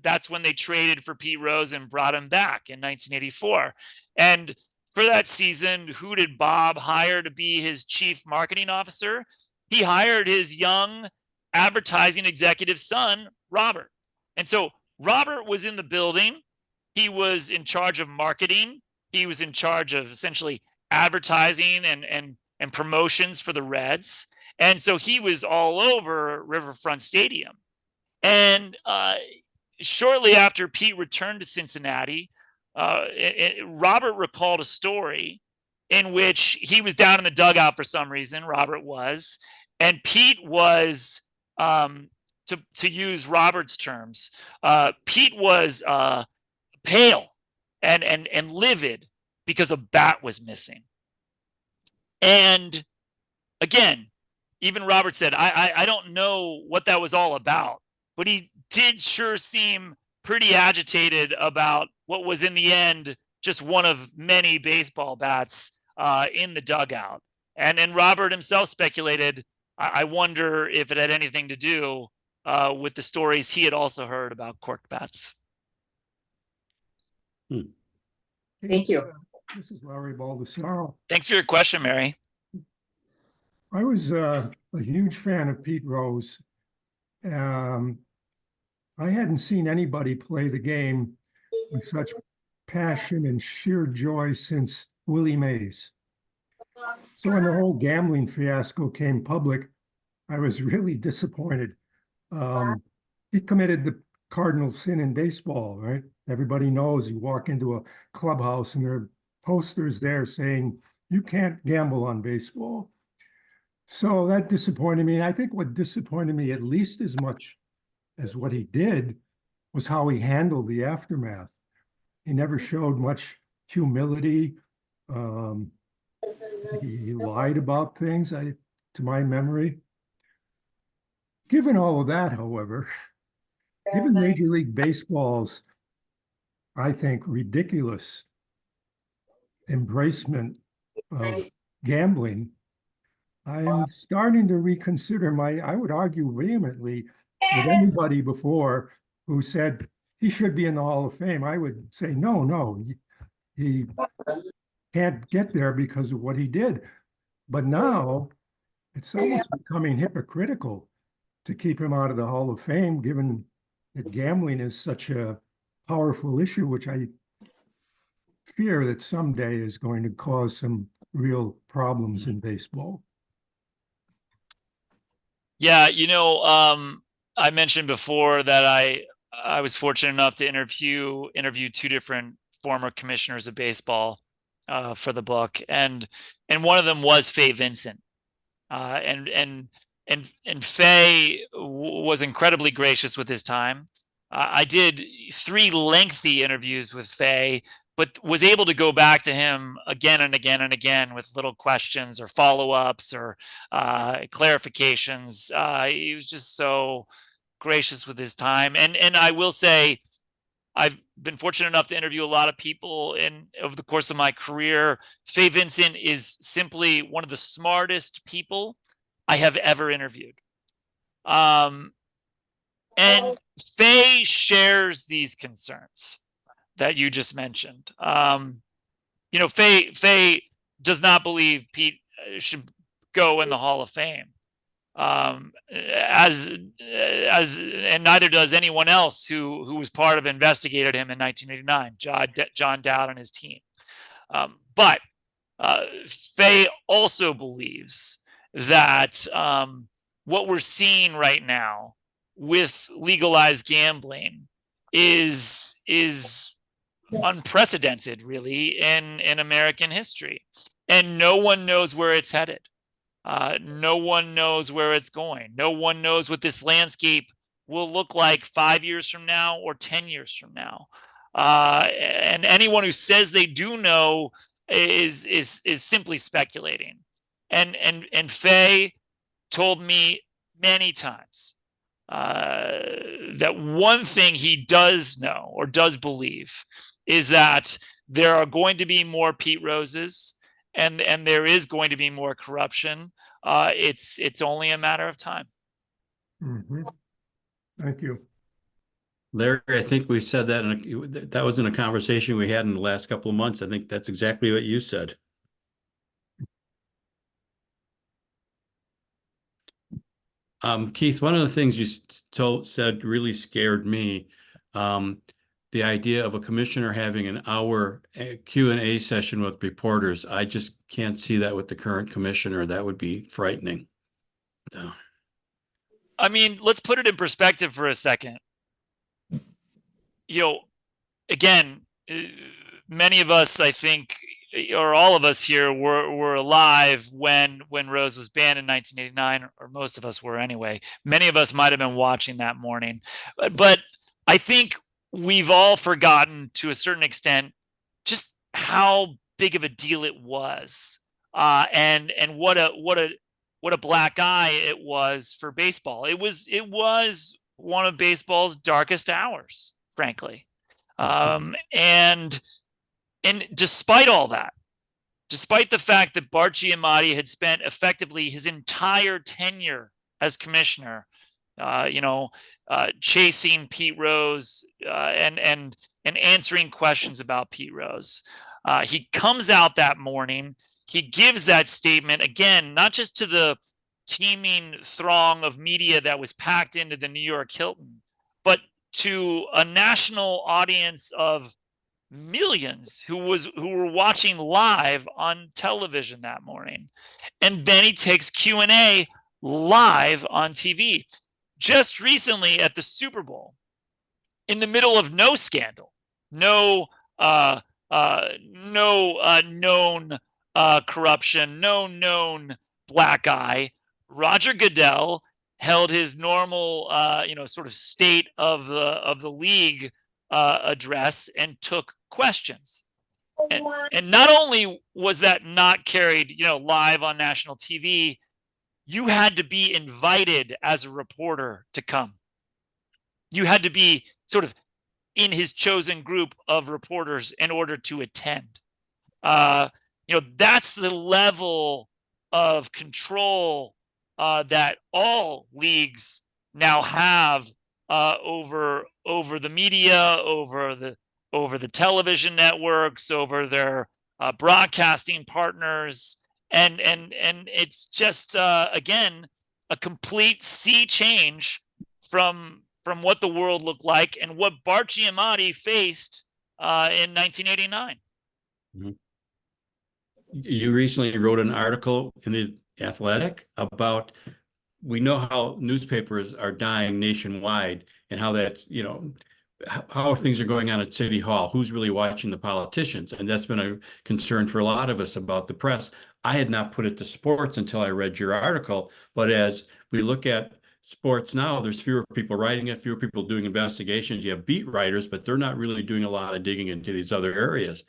that's when they traded for Pete Rose and brought him back in 1984. And for that season, who did Bob hire to be his chief marketing officer? He hired his young advertising executive son, Robert. And so Robert was in the building. He was in charge of marketing. He was in charge of essentially advertising and promotions for the Reds. And so he was all over Riverfront Stadium. And shortly after Pete returned to Cincinnati, Robert recalled a story in which he was down in the dugout for some reason, Robert was, and Pete was, to use Robert's terms, Pete was pale and livid because a bat was missing. And again, even Robert said, I don't know what that was all about, but he did sure seem pretty agitated about what was in the end just one of many baseball bats in the dugout. And Robert himself speculated, I wonder if it had anything to do with the stories he had also heard about corked bats. Thank you. This is Larry Baldessaro. Thanks for your question, Mary. I was a huge fan of Pete Rose. I hadn't seen anybody play the game with such passion and sheer joy since Willie Mays. So when the whole gambling fiasco came public, I was really disappointed. He committed the cardinal sin in baseball, right? Everybody knows you walk into a clubhouse and there are posters there saying you can't gamble on baseball. So that disappointed me. And I think what disappointed me at least as much as what he did was how he handled the aftermath. He never showed much humility. He lied about things, to my memory. Given all of that, however, given Major League Baseball's, I think, ridiculous embracement of gambling, I'm starting to reconsider I would argue vehemently with anybody before who said he should be in the Hall of Fame. I would say, no, he can't get there because of what he did. But now it's almost becoming hypocritical to keep him out of the Hall of Fame, given that gambling is such a powerful issue, which I fear that someday is going to cause some real problems in baseball. Yeah, I mentioned before that I was fortunate enough to interview two different former commissioners of baseball for the book, and one of them was Fay Vincent, and Fay was incredibly gracious with his time. I did 3 lengthy interviews with Fay, but was able to go back to him again and again and again with little questions or follow-ups or clarifications. He was just so gracious with his time, and I will say, I've been fortunate enough to interview a lot of people over the course of my career. Fay Vincent is simply one of the smartest people I have ever interviewed. And Fay shares these concerns that you just mentioned. Fay does not believe Pete should go in the Hall of Fame. And neither does anyone else who was part of investigated him in 1989, John Dowd and his team. But Fay also believes that what we're seeing right now with legalized gambling is unprecedented, really, in American history, and no one knows where it's headed. No one knows where it's going. No one knows what this landscape will look like 5 years from now or 10 years from now. And anyone who says they do know is simply speculating. And Fay told me many times that one thing he does know or does believe is that there are going to be more Pete Roses, and there is going to be more corruption. It's only a matter of time. Mm-hmm. Thank you. Larry, I think we said that that was in a conversation we had in the last couple of months. I think that's exactly what you said. Keith, one of the things you said really scared me. The idea of a commissioner having an hour Q&A session with reporters. I just can't see that with the current commissioner. That would be frightening. So. I mean, let's put it in perspective for a second. Again, many of us, I think, or all of us here were alive when Rose was banned in 1989, or most of us were anyway. Many of us might have been watching that morning, but I think we've all forgotten to a certain extent just how big of a deal it was, and what a black eye it was for baseball. It was one of baseball's darkest hours, frankly. And despite all that, despite the fact that Bart Giamatti had spent effectively his entire tenure as commissioner, chasing Pete Rose and answering questions about Pete Rose, he comes out that morning. He gives that statement again, not just to the teeming throng of media that was packed into the New York Hilton, but to a national audience of millions who were watching live on television that morning. And then he takes Q&A live on TV. Just recently at the Super Bowl, in the middle of no scandal, no known corruption, no known black eye, Roger Goodell held his normal, sort of state of the league address and took questions. And not only was that not carried, live on national TV, you had to be invited as a reporter to come. You had to be sort of in his chosen group of reporters in order to attend. That's the level of control that all leagues now have over the media, over the television networks, over their broadcasting partners, and it's just again a complete sea change from what the world looked like and what Bart Giamatti faced in 1989. Mm-hmm. you recently wrote an article in the Athletic about, we know how newspapers are dying nationwide and how that's, how things are going on at City Hall, who's really watching the politicians. And that's been a concern for a lot of us about the press. I had not put it to sports until I read your article, but as we look at sports now, there's fewer people writing it, fewer people doing investigations. You have beat writers, but they're not really doing a lot of digging into these other areas.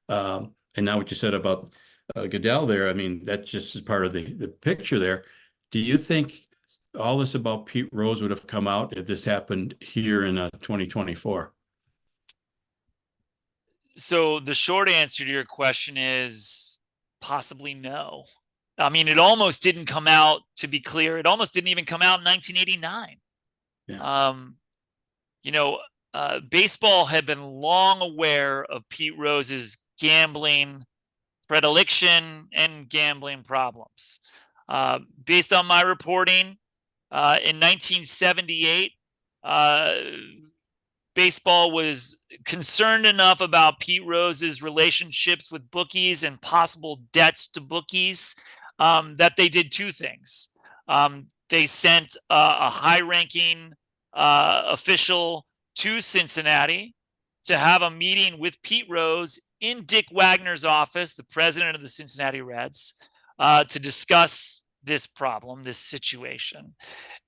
And now what you said about Goodell there, I mean, that just is part of the picture there. Do you think all this about Pete Rose would have come out if this happened here in 2024? So the short answer to your question is possibly no. I mean, it almost didn't come out, to be clear. It almost didn't even come out in 1989. Yeah. Baseball had been long aware of Pete Rose's gambling predilection and gambling problems. Based on my reporting, in 1978, baseball was concerned enough about Pete Rose's relationships with bookies and possible debts to bookies that they did two things. They sent a high-ranking official to Cincinnati to have a meeting with Pete Rose in Dick Wagner's office, the president of the Cincinnati Reds, to discuss this problem, this situation.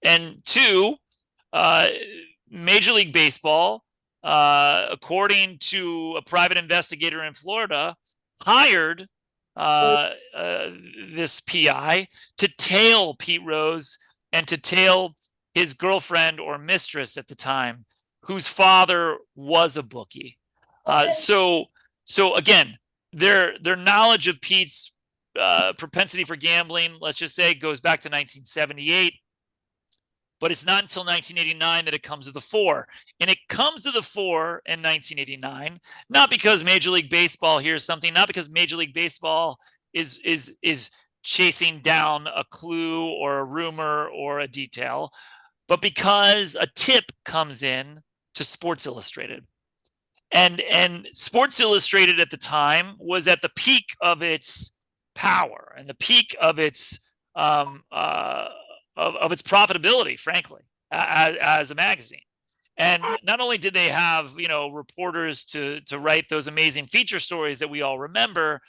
And two, Major League Baseball, according to a private investigator in Florida, hired this PI to tail Pete Rose and to tail his girlfriend or mistress at the time, whose father was a bookie. So again, their knowledge of Pete's propensity for gambling, let's just say, goes back to 1978. But it's not until 1989 that it comes to the fore. And it comes to the fore in 1989, not because Major League Baseball hears something, not because Major League Baseball is chasing down a clue or a rumor or a detail, but because a tip comes in to Sports Illustrated. And Sports Illustrated at the time was at the peak of its power and the peak of its of its profitability, frankly, as a magazine. And not only did they have, reporters to write those amazing feature stories that we all remember,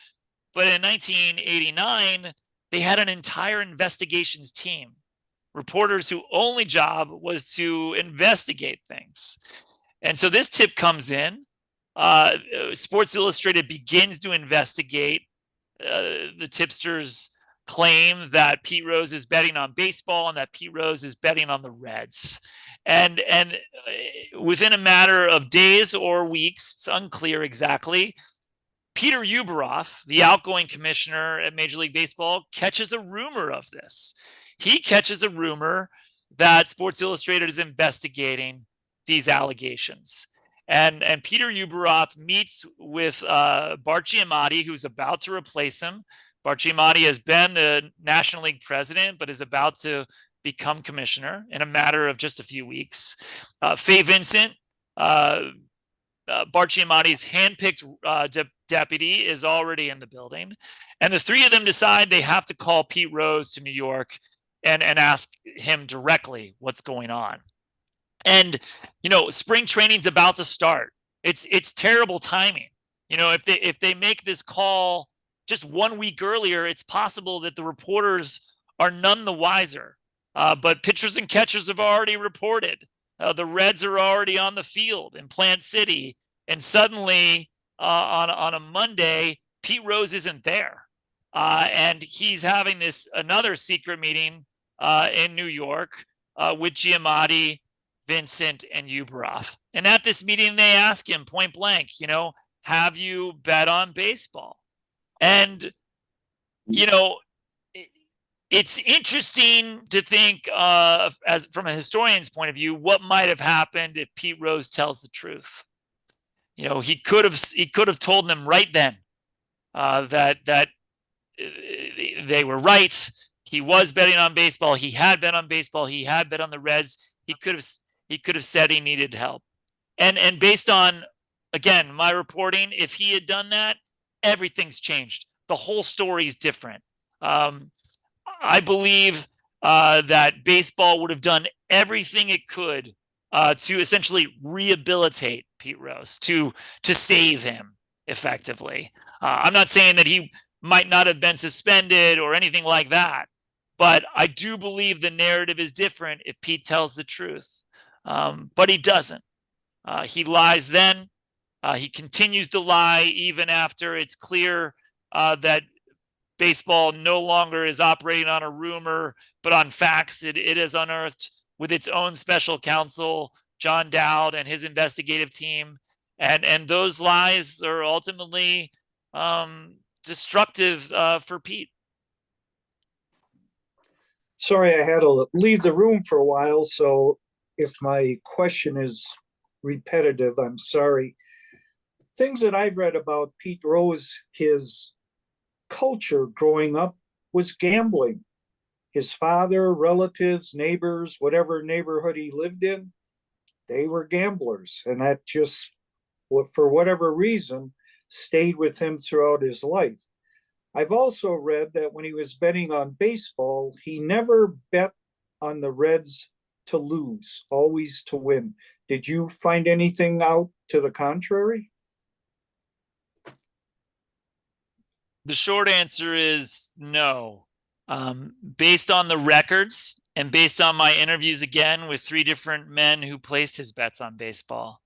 but in 1989, they had an entire investigations team, reporters whose only job was to investigate things. And so this tip comes in. Sports Illustrated begins to investigate the tipster's claim that Pete Rose is betting on baseball and that Pete Rose is betting on the Reds. And within a matter of days or weeks, it's unclear exactly, Peter Ueberroth, the outgoing commissioner at Major League Baseball, catches a rumor of this. He catches a rumor that Sports Illustrated is investigating these allegations. And Peter Ueberroth meets with Bart Giamatti, who's about to replace him. Bart Giamatti has been the National League president, but is about to become commissioner in a matter of just a few weeks. Fay Vincent, Bart Giamatti's handpicked deputy, is already in the building. And the three of them decide they have to call Pete Rose to New York and ask him directly what's going on. And, spring training's about to start. It's terrible timing. If they make this call just 1 week earlier, it's possible that the reporters are none the wiser. But pitchers and catchers have already reported. The Reds are already on the field in Plant City. And suddenly, on a Monday, Pete Rose isn't there. And he's having another secret meeting in New York with Giamatti, Vincent, and Ueberroth. And at this meeting, they ask him point blank, have you bet on baseball? And, it's interesting to think, as from a historian's point of view, what might have happened if Pete Rose tells the truth. He could have told them right then that they were right. He was betting on baseball. He had bet on baseball. He had bet on the Reds. He could have said he needed help. And based on, again, my reporting, if he had done that, everything's changed. the whole story is different. I believe that baseball would have done everything it could to essentially rehabilitate Pete Rose, to save him effectively. I'm not saying that he might not have been suspended or anything like that, but I do believe the narrative is different if Pete tells the truth. But he doesn't. He lies then. He continues to lie even after it's clear that baseball no longer is operating on a rumor, but on facts. It is unearthed with its own special counsel, John Dowd, and his investigative team. And those lies are ultimately destructive for Pete. Sorry, I had to leave the room for a while, so if my question is repetitive, I'm sorry. Things that I've read about Pete Rose, his culture growing up was gambling. His father, relatives, neighbors, whatever neighborhood he lived in, they were gamblers. And that just, for whatever reason, stayed with him throughout his life. I've also read that when he was betting on baseball, he never bet on the Reds to lose, always to win. Did you find anything out to the contrary? The short answer is no. Based on the records and based on my interviews again with 3 different men who placed his bets on baseball,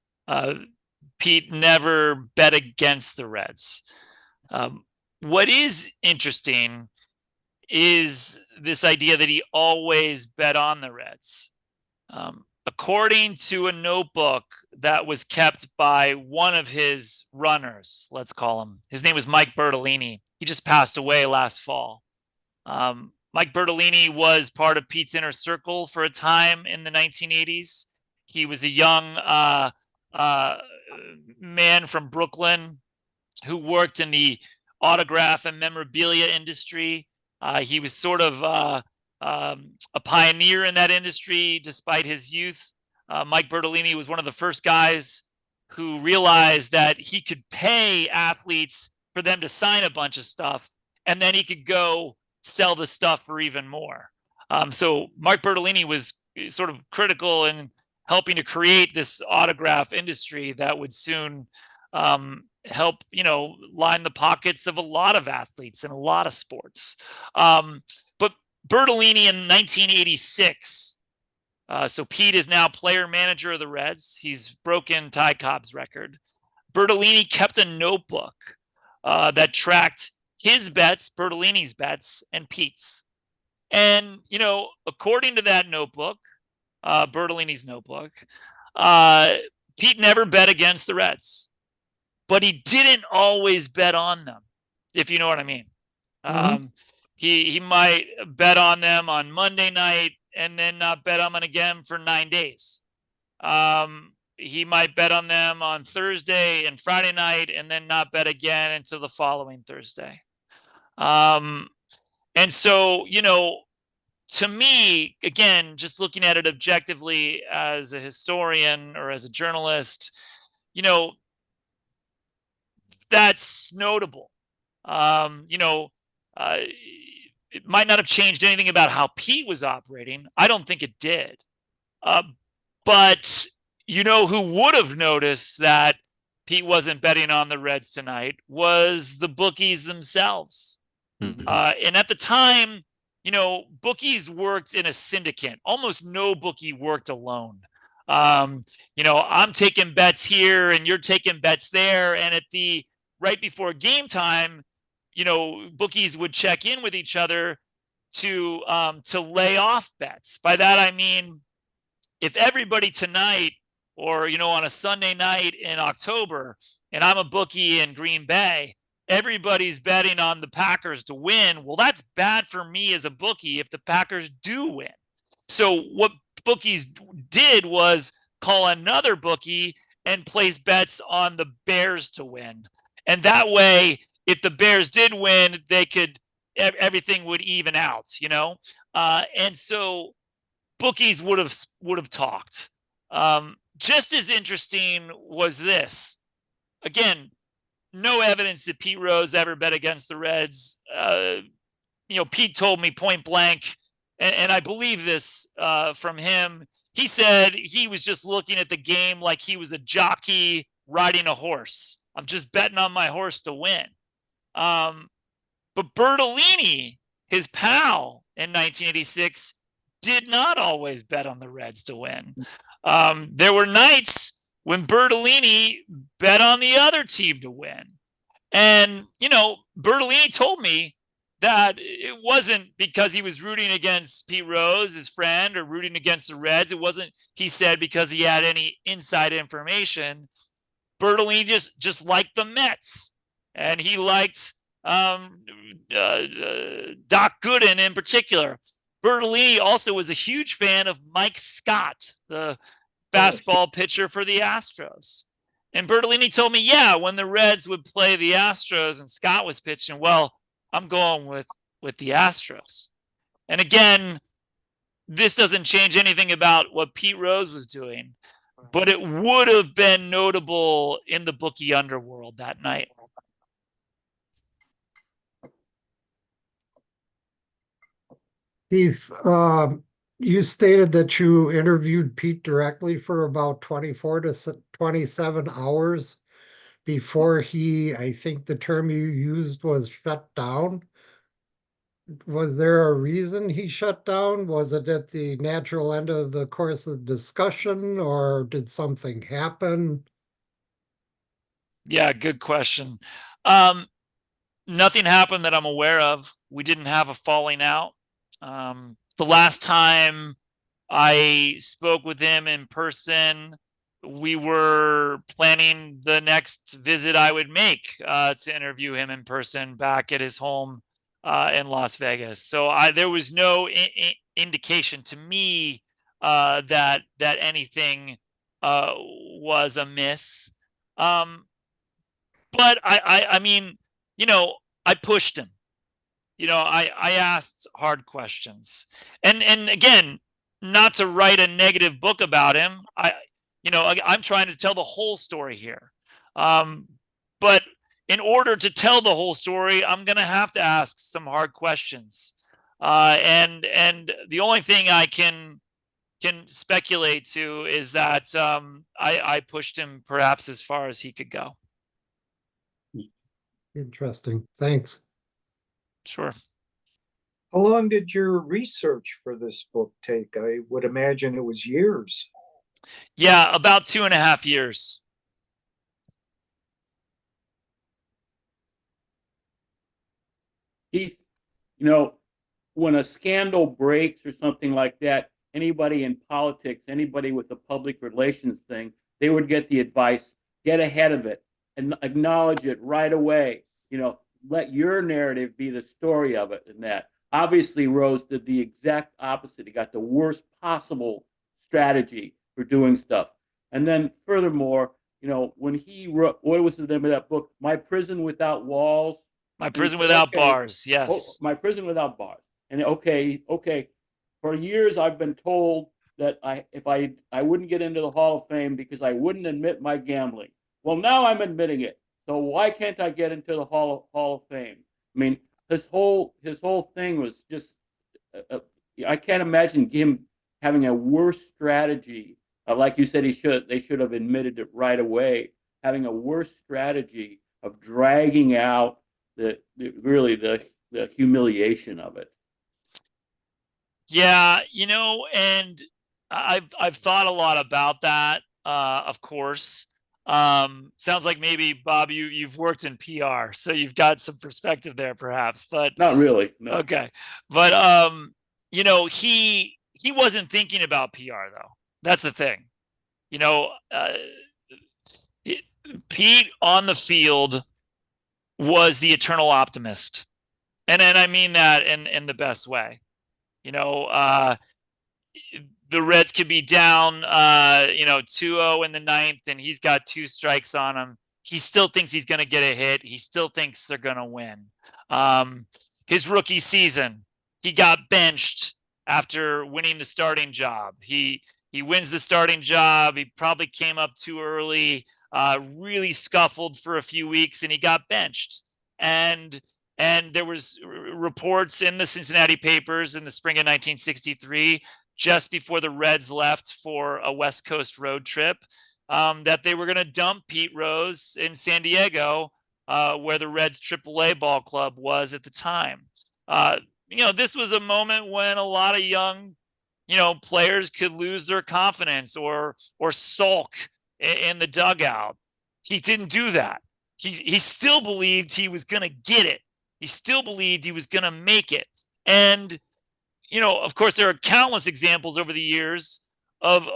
Pete never bet against the Reds. What is interesting is this idea that he always bet on the Reds. According to a notebook that was kept by one of his runners, let's call him, his name was Mike Bertolini. He just passed away last fall. Mike Bertolini was part of Pete's inner circle for a time in the 1980s. He was a young man from Brooklyn who worked in the autograph and memorabilia industry. He was sort of a pioneer in that industry despite his youth. Mike Bertolini was one of the first guys who realized that he could pay athletes for them to sign a bunch of stuff, and then he could go sell the stuff for even more. So Mike Bertolini was sort of critical in helping to create this autograph industry that would soon help, line the pockets of a lot of athletes in a lot of sports. But Bertolini in 1986, so Pete is now player manager of the Reds. He's broken Ty Cobb's record. Bertolini kept a notebook that tracked his bets, Bertolini's bets, and Pete's. And, according to that notebook, Bertolini's notebook, Pete never bet against the Reds, but he didn't always bet on them, if you know what I mean. Mm-hmm. He might bet on them on Monday night and then not bet on them again for 9 days. He might bet on them on Thursday and Friday night and then not bet again until the following Thursday. And so, to me, again, just looking at it objectively as a historian or as a journalist, that's notable. It might not have changed anything about how Pete was operating. I don't think it did. But who would have noticed that Pete wasn't betting on the Reds tonight was the bookies themselves. Mm-hmm. And at the time, bookies worked in a syndicate. Almost no bookie worked alone. I'm taking bets here and you're taking bets there. And right before game time, bookies would check in with each other to lay off bets. By that, I mean, if everybody tonight or, on a Sunday night in October, and I'm a bookie in Green Bay, everybody's betting on the Packers to win. Well, that's bad for me as a bookie if the Packers do win. So what bookies did was call another bookie and place bets on the Bears to win. And that way, if the Bears did win, everything would even out, and so bookies would have talked. Just as interesting was this. Again, no evidence that Pete Rose ever bet against the Reds. Pete told me point blank, and I believe this from him. He said he was just looking at the game like he was a jockey riding a horse. I'm just betting on my horse to win. But Bertolini, his pal in 1986, did not always bet on the Reds to win. There were nights when Bertolini bet on the other team to win. And, Bertolini told me that it wasn't because he was rooting against Pete Rose, his friend, or rooting against the Reds. It wasn't, he said, because he had any inside information. Bertolini just liked the Mets, and he liked Doc Gooden in particular. Bertolini also was a huge fan of Mike Scott, the fastball pitcher for the Astros. And Bertolini told me, yeah, when the Reds would play the Astros and Scott was pitching, well, I'm going with the Astros. And again, this doesn't change anything about what Pete Rose was doing, but it would have been notable in the bookie underworld that night. Keith, you stated that you interviewed Pete directly for about 24 to 27 hours before he, I think the term you used was shut down. Was there a reason he shut down? Was it at the natural end of the course of discussion, or did something happen? Yeah, good question. Nothing happened that I'm aware of. We didn't have a falling out. The last time I spoke with him in person, we were planning the next visit I would make to interview him in person back at his home in Las Vegas. So there was no indication to me that anything was amiss. But I mean, I pushed him. I asked hard questions, and again, not to write a negative book about him. I'm trying to tell the whole story here. But in order to tell the whole story, I'm going to have to ask some hard questions. And the only thing I can speculate to is that I pushed him perhaps as far as he could go. Interesting. Thanks. Sure. How long did your research for this book take? I would imagine it was years. Yeah, about 2.5 years. Keith, when a scandal breaks or something like that, anybody in politics, anybody with a public relations thing, they would get the advice, get ahead of it and acknowledge it right away. Let your narrative be the story of it. And that obviously Rose did the exact opposite. He got the worst possible strategy for doing stuff. And then furthermore, when he wrote, what was the name of that book? My Prison Without Walls. My Prison Without Bars. Yes. My Prison Without Bars. And okay. For years, I've been told that if I wouldn't get into the Hall of Fame because I wouldn't admit my gambling. Well, now I'm admitting it. So why can't I get into the Hall of Fame? I mean, his whole thing was just. I can't imagine him having a worse strategy. Like you said, they should have admitted it right away. Having a worse strategy of dragging out the humiliation of it. Yeah, and I've thought a lot about that. Of course, sounds like maybe Bob, you've worked in PR, so you've got some perspective there, perhaps. But not really. No. Okay, but he wasn't thinking about PR though. That's the thing. Pete on the field was the eternal optimist, and I mean that in the best way. The Reds could be down 2-0 in the ninth, and he's got 2 strikes on him. He still thinks he's going to get a hit. He still thinks they're going to win. His rookie season, he got benched after winning the starting job. He wins the starting job. He probably came up too early. really scuffled for a few weeks, and he got benched. And there was reports in the Cincinnati papers in the spring of 1963, just before the Reds left for a West Coast road trip, that they were going to dump Pete Rose in San Diego, where the Reds AAA ball club was at the time. This was a moment when a lot of young, players could lose their confidence or sulk in the dugout. He didn't do that. He still believed he was going to get it. He still believed he was going to make it. And, of course, there are countless examples over the years of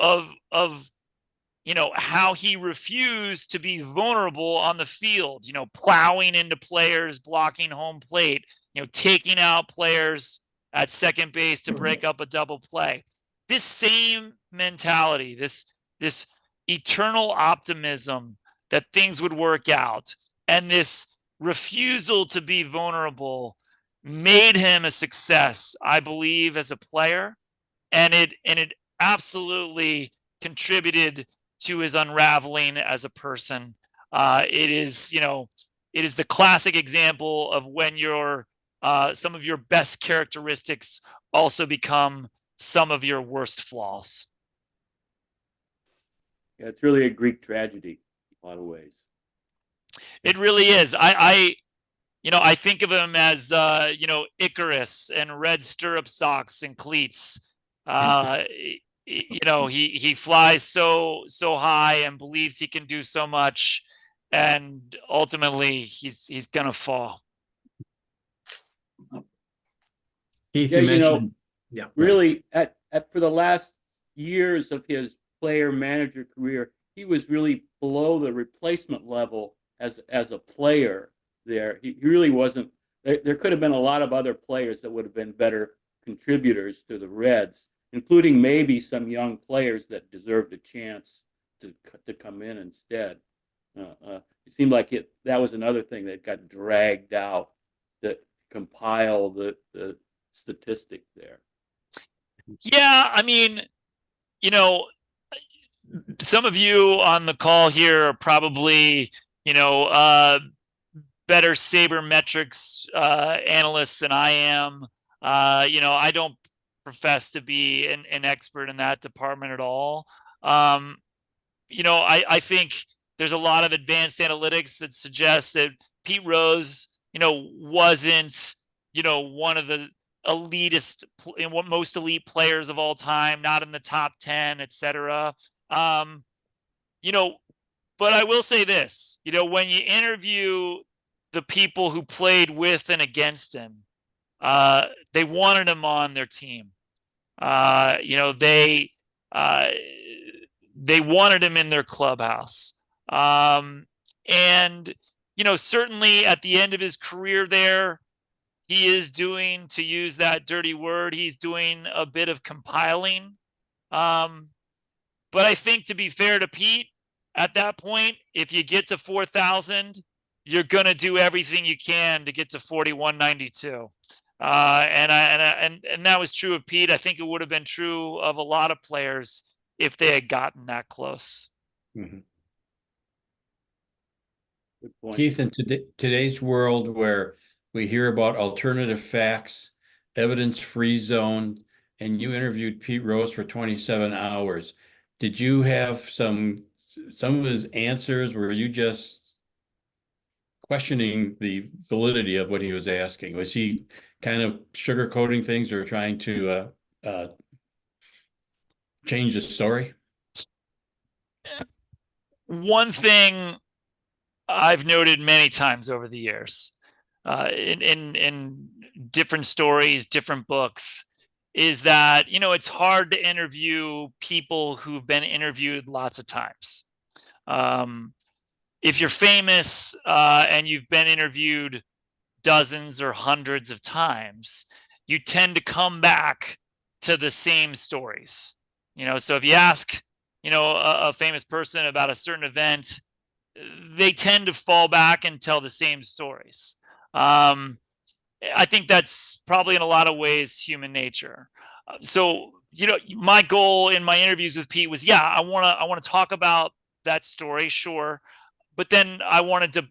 how he refused to be vulnerable on the field, plowing into players, blocking home plate, taking out players at second base to break up a double play. This same mentality, this eternal optimism that things would work out, and this refusal to be vulnerable made him a success, I believe, as a player. And it absolutely contributed to his unraveling as a person. It is the classic example of when some of your best characteristics also become some of your worst flaws. Yeah, it's really a Greek tragedy in a lot of ways. It really is. I think of him as Icarus and red stirrup socks and cleats. He flies so high and believes he can do so much, and ultimately he's gonna fall. Keith, Yeah, you mentioned, yeah, really at for the last years of his player manager career, he was really below the replacement level as a player there. He really wasn't. There could have been a lot of other players that would have been better contributors to the Reds, including maybe some young players that deserved a chance to come in instead. It seemed like that was another thing that got dragged out to compile the statistic there. Yeah, I mean, some of you on the call here are probably, better sabermetrics analysts than I am. I don't profess to be an expert in that department at all. I think there's a lot of advanced analytics that suggest that Pete Rose, wasn't, one of the elitist, most elite players of all time, not in the top 10, etc. But I will say this, when you interview the people who played with and against him, they wanted him on their team. They wanted him in their clubhouse. And, certainly at the end of his career there, he is doing, to use that dirty word, he's doing a bit of compiling. But I think, to be fair to Pete, at that point, if you get to 4,000, you're going to do everything you can to get to 4192. And that was true of Pete. I think it would have been true of a lot of players if they had gotten that close. Mm-hmm. Good point. Keith, in today's world where we hear about alternative facts, evidence-free zone, and you interviewed Pete Rose for 27 hours, did you have some of his answers? Were you just questioning the validity of what he was asking? Was he kind of sugarcoating things or trying to change the story? One thing I've noted many times over the years, in different stories, different books, is that, it's hard to interview people who've been interviewed lots of times. If you're famous and you've been interviewed dozens or hundreds of times, you tend to come back to the same stories. So if you ask, a famous person about a certain event, they tend to fall back and tell the same stories. I think that's probably in a lot of ways human nature. So, my goal in my interviews with Pete was, I want to talk about that story, sure. But then I wanted to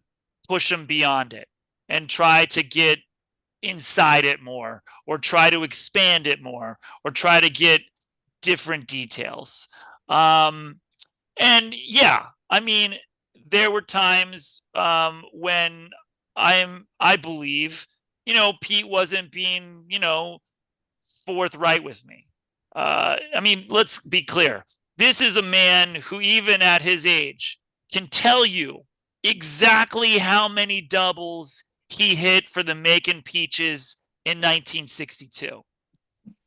push him beyond it and try to get inside it more, or try to expand it more, or try to get different details. And yeah, I mean, there were times when I believe, Pete wasn't being, forthright with me. I mean, let's be clear. This is a man who, even at his age, can tell you exactly how many doubles he hit for the Macon Peaches in 1962.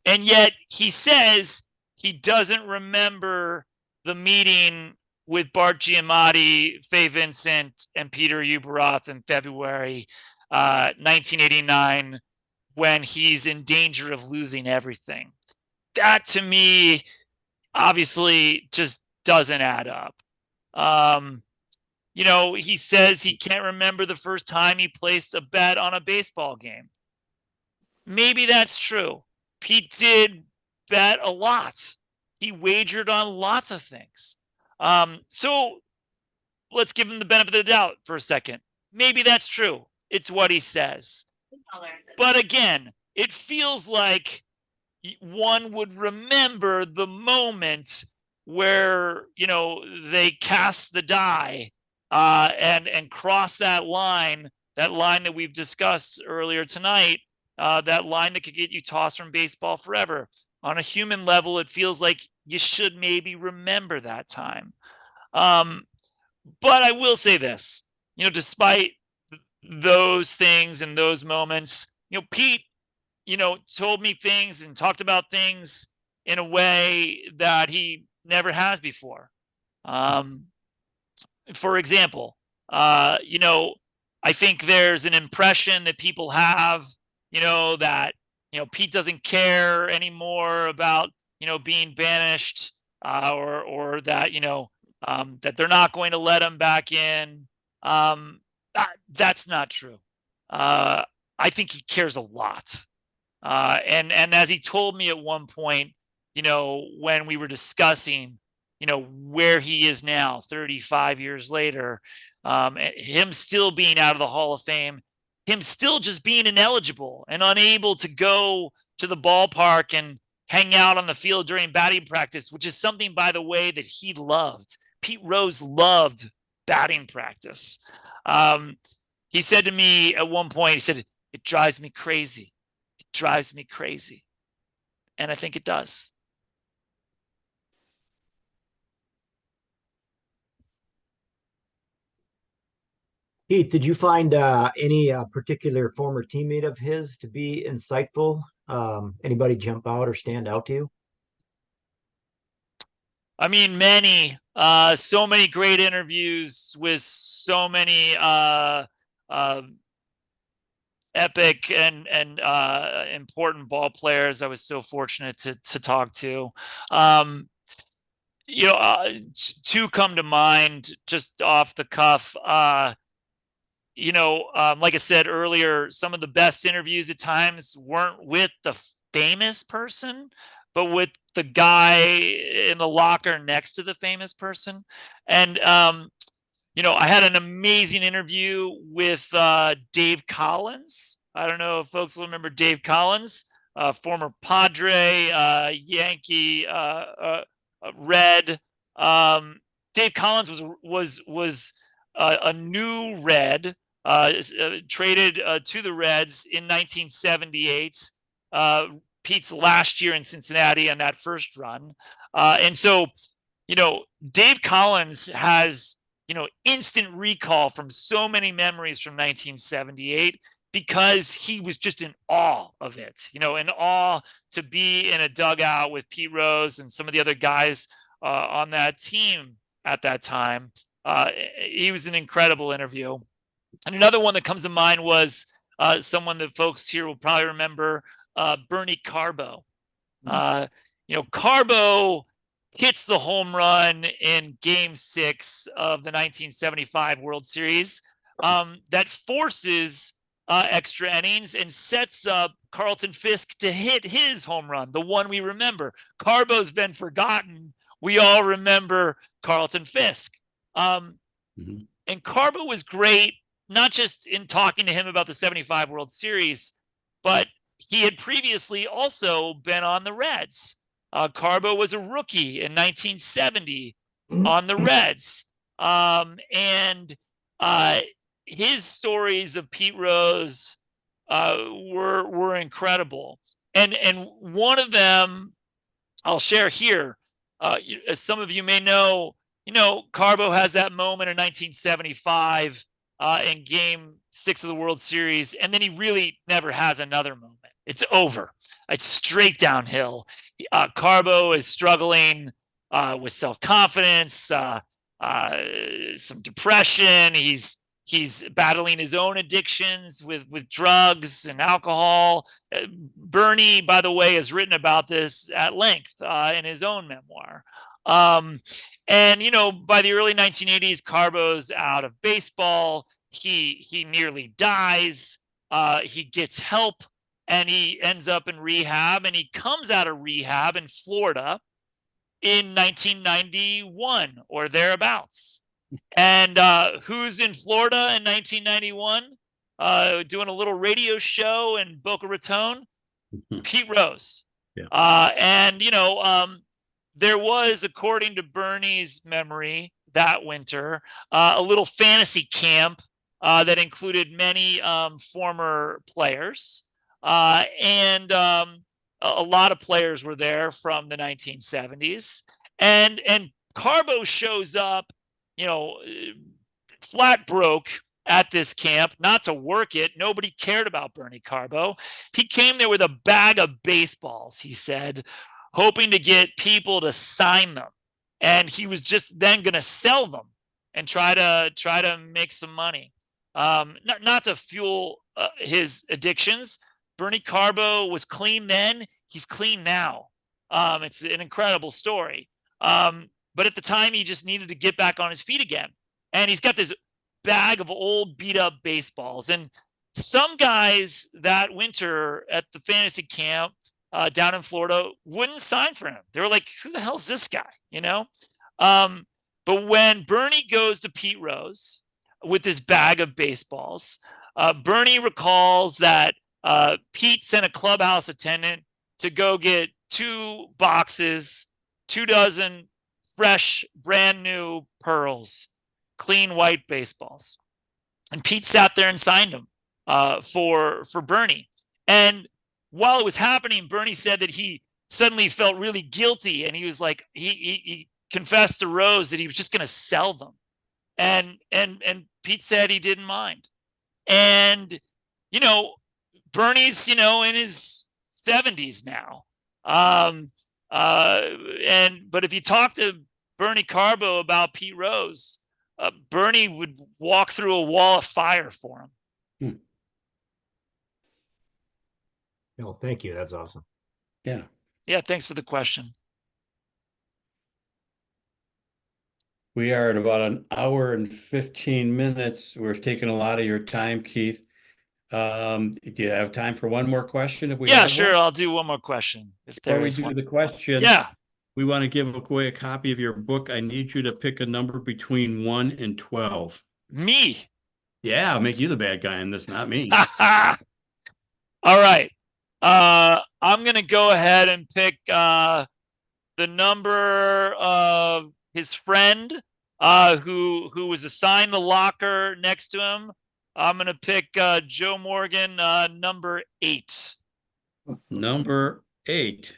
And yet he says he doesn't remember the meeting with Bart Giamatti, Faye Vincent, and Peter Uberoth in February 1989, when he's in danger of losing everything. That, to me, obviously just doesn't add up. He says he can't remember the first time he placed a bet on a baseball game. Maybe that's true. Pete did bet a lot. He wagered on lots of things. So let's give him the benefit of the doubt for a second. Maybe that's true. It's what he says. But again, it feels like one would remember the moment where, they cast the die and cross that line that we've discussed earlier tonight, that line that could get you tossed from baseball forever. On a human level, it feels like you should maybe remember that time. But I will say this, despite those things and those moments, Pete, told me things and talked about things in a way that he never has before. For example, I think there's an impression that people have, that, Pete doesn't care anymore about, being banished, or that, that they're not going to let him back in. That's not true. I think he cares a lot. And as he told me at one point, when we were discussing, where he is now, 35 years later, him still being out of the Hall of Fame, him still just being ineligible and unable to go to the ballpark and hang out on the field during batting practice, which is something, by the way, that he loved. Pete Rose loved batting practice. He said to me at one point, he said, "It drives me crazy. It drives me crazy." And I think it does. Heath, did you find any particular former teammate of his to be insightful? Anybody jump out or stand out to you? I mean, many, so many great interviews with so many epic and important ball players I was so fortunate to talk to. Two come to mind just off the cuff. Like I said earlier, some of the best interviews at times weren't with the famous person, but with the guy in the locker next to the famous person. And, I had an amazing interview with Dave Collins. I don't know if folks will remember Dave Collins, former Padre, Yankee, Red. Dave Collins was a new Red, traded to the Reds in 1978. Pete's last year in Cincinnati on that first run. And so, Dave Collins has, instant recall from so many memories from 1978 because he was just in awe of it, in awe to be in a dugout with Pete Rose and some of the other guys on that team at that time. He was an incredible interview. And another one that comes to mind was someone that folks here will probably remember, Bernie Carbo. Carbo hits the home run in Game 6 of the 1975 World Series that forces extra innings and sets up Carlton Fisk to hit his home run, the one we remember. Carbo's been forgotten. We all remember Carlton Fisk. Mhm. And Carbo was great, not just in talking to him about the 75 World Series, but he had previously also been on the Reds. Carbo was a rookie in 1970 on the Reds. And his stories of Pete Rose were incredible. And one of them I'll share here. As some of you may know, Carbo has that moment in 1975 in Game 6 of the World Series, and then he really never has another moment. It's over. It's straight downhill. Carbo is struggling with self-confidence, some depression. He's battling his own addictions with drugs and alcohol. Bernie, by the way, has written about this at length in his own memoir. And by the early 1980s, Carbo's out of baseball. He nearly dies. He gets help, and he ends up in rehab. And he comes out of rehab in Florida in 1991 or thereabouts. And who's in Florida in 1991 doing a little radio show in Boca Raton? Pete Rose. Yeah. And there was, according to Bernie's memory that winter, a little fantasy camp that included many former players. And a lot of players were there from the 1970s. And Carbo shows up, flat broke at this camp, not to work it. Nobody cared about Bernie Carbo. He came there with a bag of baseballs, he said, hoping to get people to sign them. And he was just then going to sell them and try to make some money. Not to fuel his addictions. Bernie Carbo was clean then. He's clean now. It's an incredible story. But at the time, he just needed to get back on his feet again. And he's got this bag of old beat up baseballs. And some guys that winter at the fantasy camp down in Florida wouldn't sign for him. They were like, who the hell's this guy? But when Bernie goes to Pete Rose with this bag of baseballs, Bernie recalls that Pete sent a clubhouse attendant to go get 2 boxes, 2 dozen fresh, brand new pearls, clean white baseballs. And Pete sat there and signed them for Bernie. And while it was happening, Bernie said that he suddenly felt really guilty. And he was like, he confessed to Rose that he was just going to sell them. And Pete said he didn't mind. And, Bernie's, in his 70s now. But if you talk to Bernie Carbo about Pete Rose, Bernie would walk through a wall of fire for him. No, thank you. That's awesome. Yeah. Yeah, thanks for the question. We are at about an hour and 15 minutes. We're taking a lot of your time, Keith. Do you have time for one more question? If we Yeah, have sure. one? I'll do one more question. If Before there we is do one. the question, Yeah. we want to give away a copy of your book. I need you to pick a number between 1 and 12. Me. Yeah, I'll make you the bad guy in this, not me. All right. I'm going to go ahead and pick the number of his friend who was assigned the locker next to him. I'm going to pick Joe Morgan, number 8. Number 8.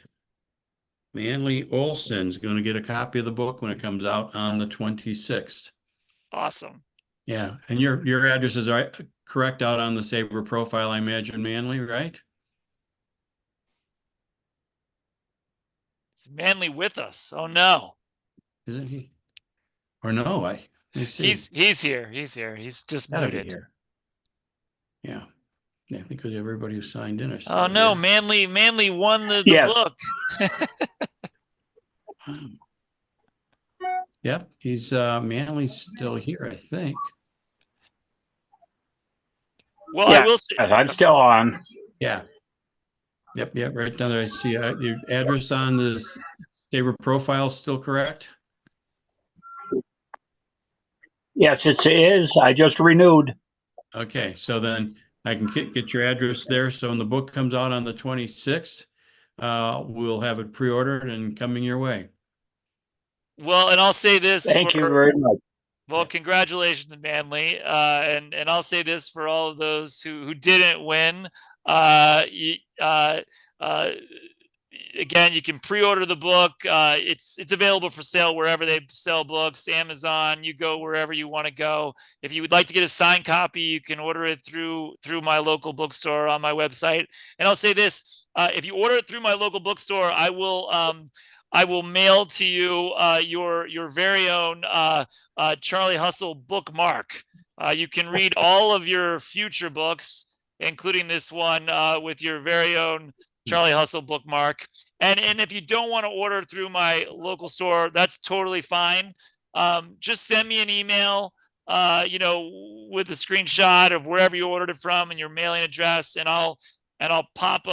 Manly Olson's going to get a copy of the book when it comes out on the 26th. Awesome. Yeah, and your address is correct out on the SABR profile, I imagine, Manly, right? Is Manly with us? Oh no. Isn't he? Or no, let me see. He's here. He's here. He's just Gotta be muted. here. Yeah. Yeah, because everybody who signed in are still Oh no, here. Manly won the Yes. book. Yep, he's Manly's still here, I think. Well, Yeah, I will say I'm still on. Yeah. Yep, right down there. I see your address on the SABR profile still correct? Yes, it is. I just renewed. Okay, so then I can get your address there. So when the book comes out on the 26th, we'll have it pre-ordered and coming your way. Well, and I'll say this Thank you very much. well, congratulations, Manley. And I'll say this for all of those who didn't win. Again, you can pre-order the book. It's available for sale wherever they sell books, Amazon. You go wherever you want to go. If you would like to get a signed copy, you can order it through my local bookstore on my website. And I'll say this: if you order it through my local bookstore, I will mail to you your very own Charlie Hustle bookmark. You can read all of your future books, including this one, with your very own Charlie Hustle bookmark. And if you don't want to order through my local store, that's totally fine. Just send me an email, with a screenshot of wherever you ordered it from and your mailing address, and I'll pop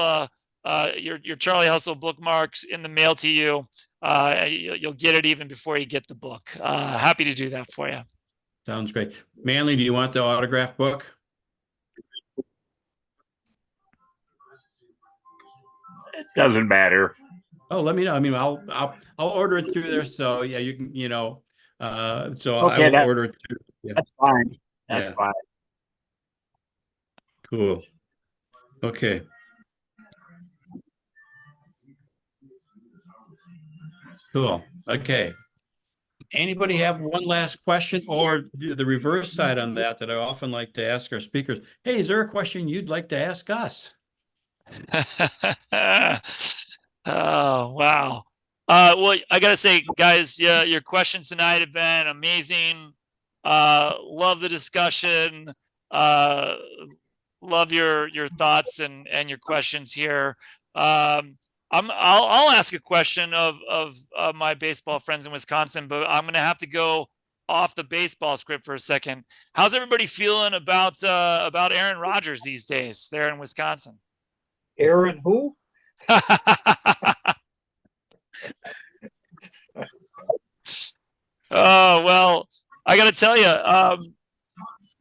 your Charlie Hustle bookmarks in the mail to you. You'll get it even before you get the book. Happy to do that for you. Sounds great. Manley, do you want the autograph book? It doesn't matter. Oh, let me know. I mean, I'll order it through there. So yeah, you can, so Okay, I will order it through. Yeah. That's fine. That's Yeah. fine. Cool. Okay. Cool. Okay. Anybody have one last question, or the reverse side on that I often like to ask our speakers? Hey, is there a question you'd like to ask us? Oh, wow. Well, I gotta say, guys, yeah, your questions tonight have been amazing. Love the discussion. Love your thoughts and your questions here. I'll ask a question of my baseball friends in Wisconsin, but I'm gonna have to go off the baseball script for a second. How's everybody feeling about Aaron Rodgers these days there in Wisconsin? Aaron who? Oh, well, I got to tell you,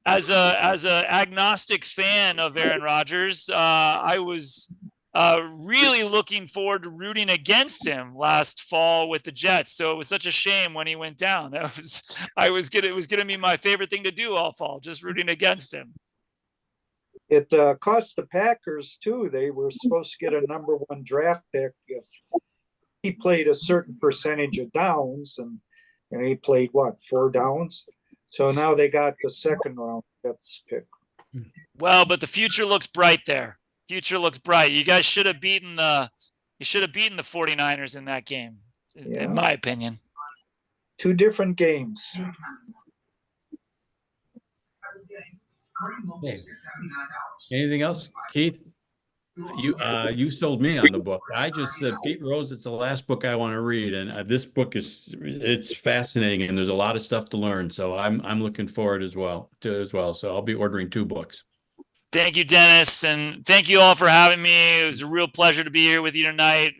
as a agnostic fan of Aaron Rodgers, I was really looking forward to rooting against him last fall with the Jets. So it was such a shame when he went down. It was gonna be my favorite thing to do all fall, just rooting against him. It cost the Packers too. They were supposed to get a #1 draft pick if he played a certain percentage of downs, and he played 4 downs. So now they got the second round Jets pick. Well, but the future looks bright there. Future looks bright. You guys should have beaten the 49ers in that game, in my opinion. 2 different games. Hey. Anything else, Keith? You sold me on the book. I just said Pete Rose. It's the last book I want to read, and this book it's fascinating, and there's a lot of stuff to learn. So I'm looking forward as well. So I'll be ordering 2 books. Thank you, Dennis, and thank you all for having me. It was a real pleasure to be here with you tonight.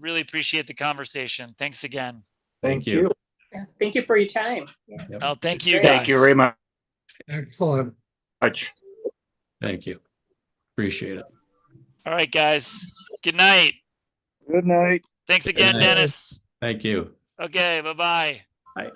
Really appreciate the conversation. Thanks again. Thank you. Yeah, thank you for your time. Yeah. Yep. Oh, thank It's you, great. guys. Thank you very much. Excellent. Thank you. Appreciate it. All right, guys. Good night. Good night. Thanks again, night. Dennis. Thank you. Okay, bye-bye. Bye.